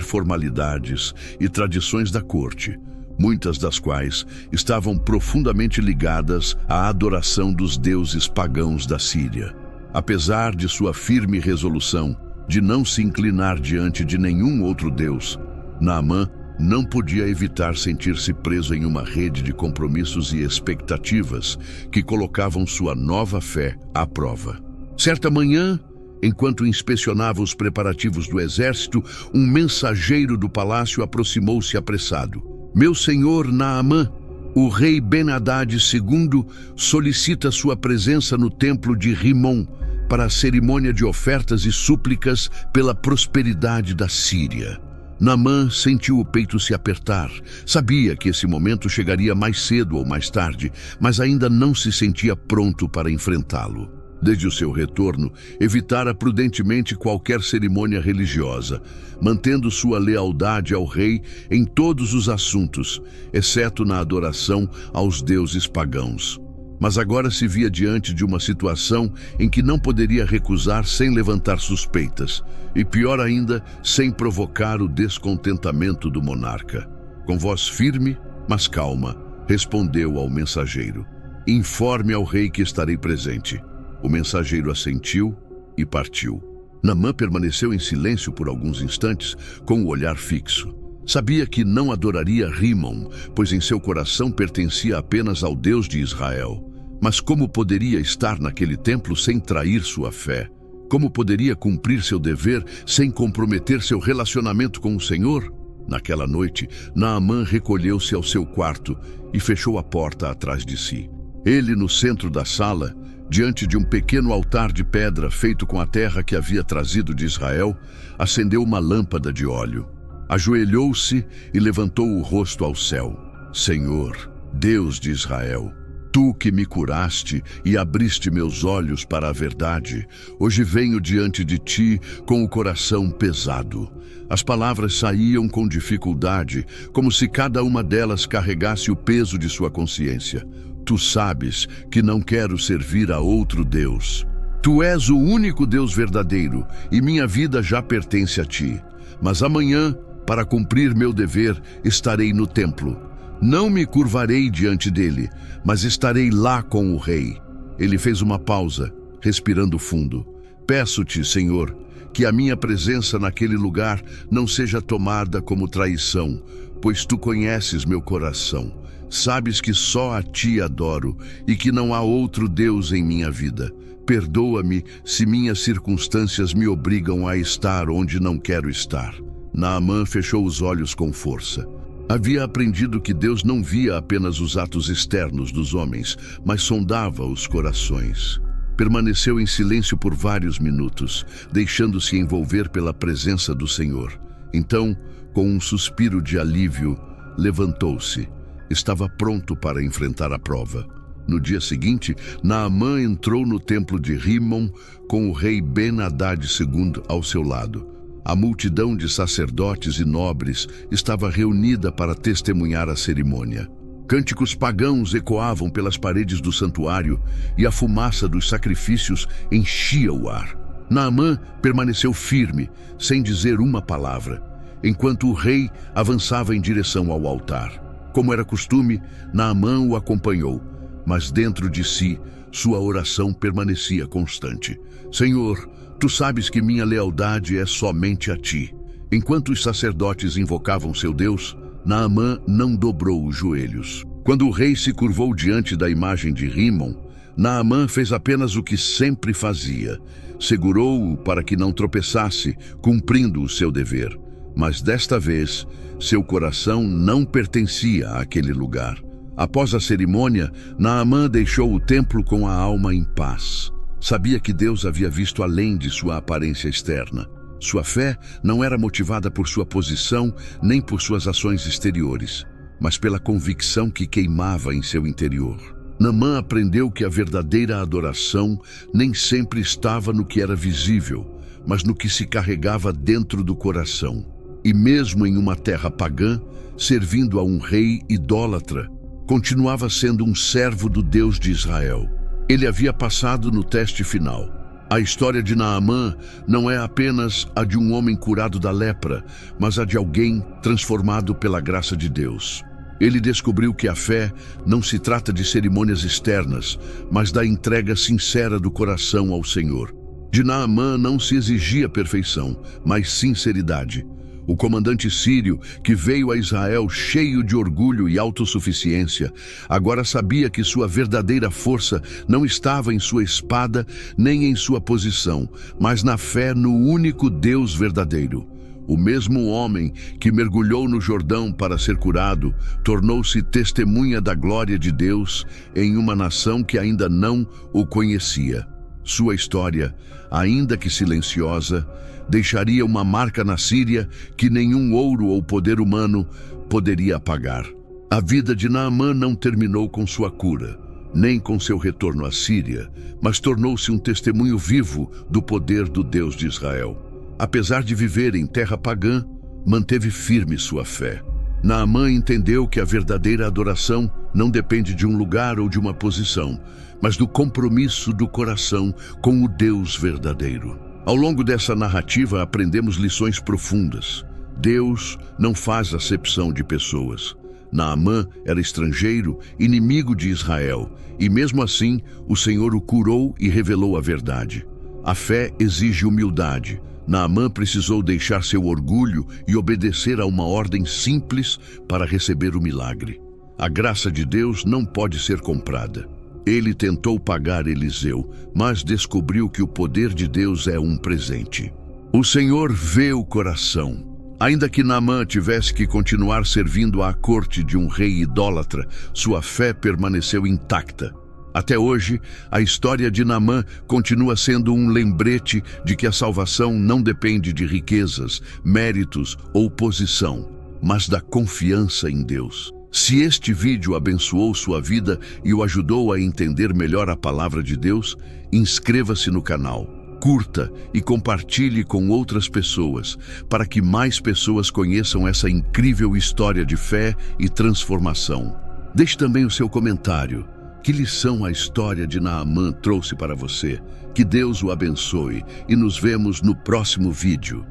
formalidades e tradições da corte, muitas das quais estavam profundamente ligadas à adoração dos deuses pagãos da Síria. Apesar de sua firme resolução, de não se inclinar diante de nenhum outro Deus, Naamã não podia evitar sentir-se preso em uma rede de compromissos e expectativas que colocavam sua nova fé à prova. Certa manhã, enquanto inspecionava os preparativos do exército, um mensageiro do palácio aproximou-se apressado. Meu senhor Naamã, o rei Ben-Hadad II solicita sua presença no templo de Rimon para a cerimônia de ofertas e súplicas pela prosperidade da Síria. Naamã sentiu o peito se apertar. Sabia que esse momento chegaria mais cedo ou mais tarde, mas ainda não se sentia pronto para enfrentá-lo. Desde o seu retorno, evitara prudentemente qualquer cerimônia religiosa, mantendo sua lealdade ao rei em todos os assuntos, exceto na adoração aos deuses pagãos. Mas agora se via diante de uma situação em que não poderia recusar sem levantar suspeitas, e pior ainda, sem provocar o descontentamento do monarca. Com voz firme, mas calma, respondeu ao mensageiro: informe ao rei que estarei presente. O mensageiro assentiu e partiu. Naamã permaneceu em silêncio por alguns instantes, com o olhar fixo. Sabia que não adoraria Rimon, pois em seu coração pertencia apenas ao Deus de Israel. Mas como poderia estar naquele templo sem trair sua fé? Como poderia cumprir seu dever sem comprometer seu relacionamento com o Senhor? Naquela noite, Naamã recolheu-se ao seu quarto e fechou a porta atrás de si. Ele, no centro da sala, diante de um pequeno altar de pedra feito com a terra que havia trazido de Israel, acendeu uma lâmpada de óleo. Ajoelhou-se e levantou o rosto ao céu. Senhor, Deus de Israel, Tu que me curaste e abriste meus olhos para a verdade, hoje venho diante de Ti com o coração pesado. As palavras saíam com dificuldade, como se cada uma delas carregasse o peso de sua consciência. Tu sabes que não quero servir a outro Deus. Tu és o único Deus verdadeiro e minha vida já pertence a Ti. Mas amanhã, para cumprir meu dever, estarei no templo. Não me curvarei diante dele, mas estarei lá com o rei. Ele fez uma pausa, respirando fundo. Peço-te, Senhor, que a minha presença naquele lugar não seja tomada como traição, pois tu conheces meu coração. Sabes que só a ti adoro e que não há outro Deus em minha vida. Perdoa-me se minhas circunstâncias me obrigam a estar onde não quero estar. Naamã fechou os olhos com força. Havia aprendido que Deus não via apenas os atos externos dos homens, mas sondava os corações. Permaneceu em silêncio por vários minutos, deixando-se envolver pela presença do Senhor. Então, com um suspiro de alívio, levantou-se. Estava pronto para enfrentar a prova. No dia seguinte, Naamã entrou no templo de Rimon com o rei Ben-Hadad II ao seu lado. A multidão de sacerdotes e nobres estava reunida para testemunhar a cerimônia. Cânticos pagãos ecoavam pelas paredes do santuário e a fumaça dos sacrifícios enchia o ar. Naamã permaneceu firme, sem dizer uma palavra, enquanto o rei avançava em direção ao altar. Como era costume, Naamã o acompanhou, mas dentro de si, sua oração permanecia constante. Senhor, tu sabes que minha lealdade é somente a ti. Enquanto os sacerdotes invocavam seu Deus, Naamã não dobrou os joelhos. Quando o rei se curvou diante da imagem de Rimon, Naamã fez apenas o que sempre fazia. Segurou-o para que não tropeçasse, cumprindo o seu dever. Mas desta vez, seu coração não pertencia àquele lugar. Após a cerimônia, Naamã deixou o templo com a alma em paz. Sabia que Deus havia visto além de sua aparência externa. Sua fé não era motivada por sua posição nem por suas ações exteriores, mas pela convicção que queimava em seu interior. Naamã aprendeu que a verdadeira adoração nem sempre estava no que era visível, mas no que se carregava dentro do coração. E mesmo em uma terra pagã, servindo a um rei idólatra, continuava sendo um servo do Deus de Israel. Ele havia passado no teste final. A história de Naamã não é apenas a de um homem curado da lepra, mas a de alguém transformado pela graça de Deus. Ele descobriu que a fé não se trata de cerimônias externas, mas da entrega sincera do coração ao Senhor. De Naamã não se exigia perfeição, mas sinceridade. O comandante sírio, que veio a Israel cheio de orgulho e autossuficiência, agora sabia que sua verdadeira força não estava em sua espada nem em sua posição, mas na fé no único Deus verdadeiro. O mesmo homem que mergulhou no Jordão para ser curado, tornou-se testemunha da glória de Deus em uma nação que ainda não o conhecia. Sua história, ainda que silenciosa, deixaria uma marca na Síria que nenhum ouro ou poder humano poderia apagar. A vida de Naamã não terminou com sua cura, nem com seu retorno à Síria, mas tornou-se um testemunho vivo do poder do Deus de Israel. Apesar de viver em terra pagã, manteve firme sua fé. Naamã entendeu que a verdadeira adoração não depende de um lugar ou de uma posição, mas do compromisso do coração com o Deus verdadeiro. Ao longo dessa narrativa, aprendemos lições profundas. Deus não faz acepção de pessoas. Naamã era estrangeiro, inimigo de Israel, e mesmo assim, o Senhor o curou e revelou a verdade. A fé exige humildade. Naamã precisou deixar seu orgulho e obedecer a uma ordem simples para receber o milagre. A graça de Deus não pode ser comprada. Ele tentou pagar Eliseu, mas descobriu que o poder de Deus é um presente. O Senhor vê o coração. Ainda que Naamã tivesse que continuar servindo à corte de um rei idólatra, sua fé permaneceu intacta. Até hoje, a história de Naamã continua sendo um lembrete de que a salvação não depende de riquezas, méritos ou posição, mas da confiança em Deus. Se este vídeo abençoou sua vida e o ajudou a entender melhor a palavra de Deus, inscreva-se no canal, curta e compartilhe com outras pessoas, para que mais pessoas conheçam essa incrível história de fé e transformação. Deixe também o seu comentário. Que lição a história de Naamã trouxe para você? Que Deus o abençoe e nos vemos no próximo vídeo.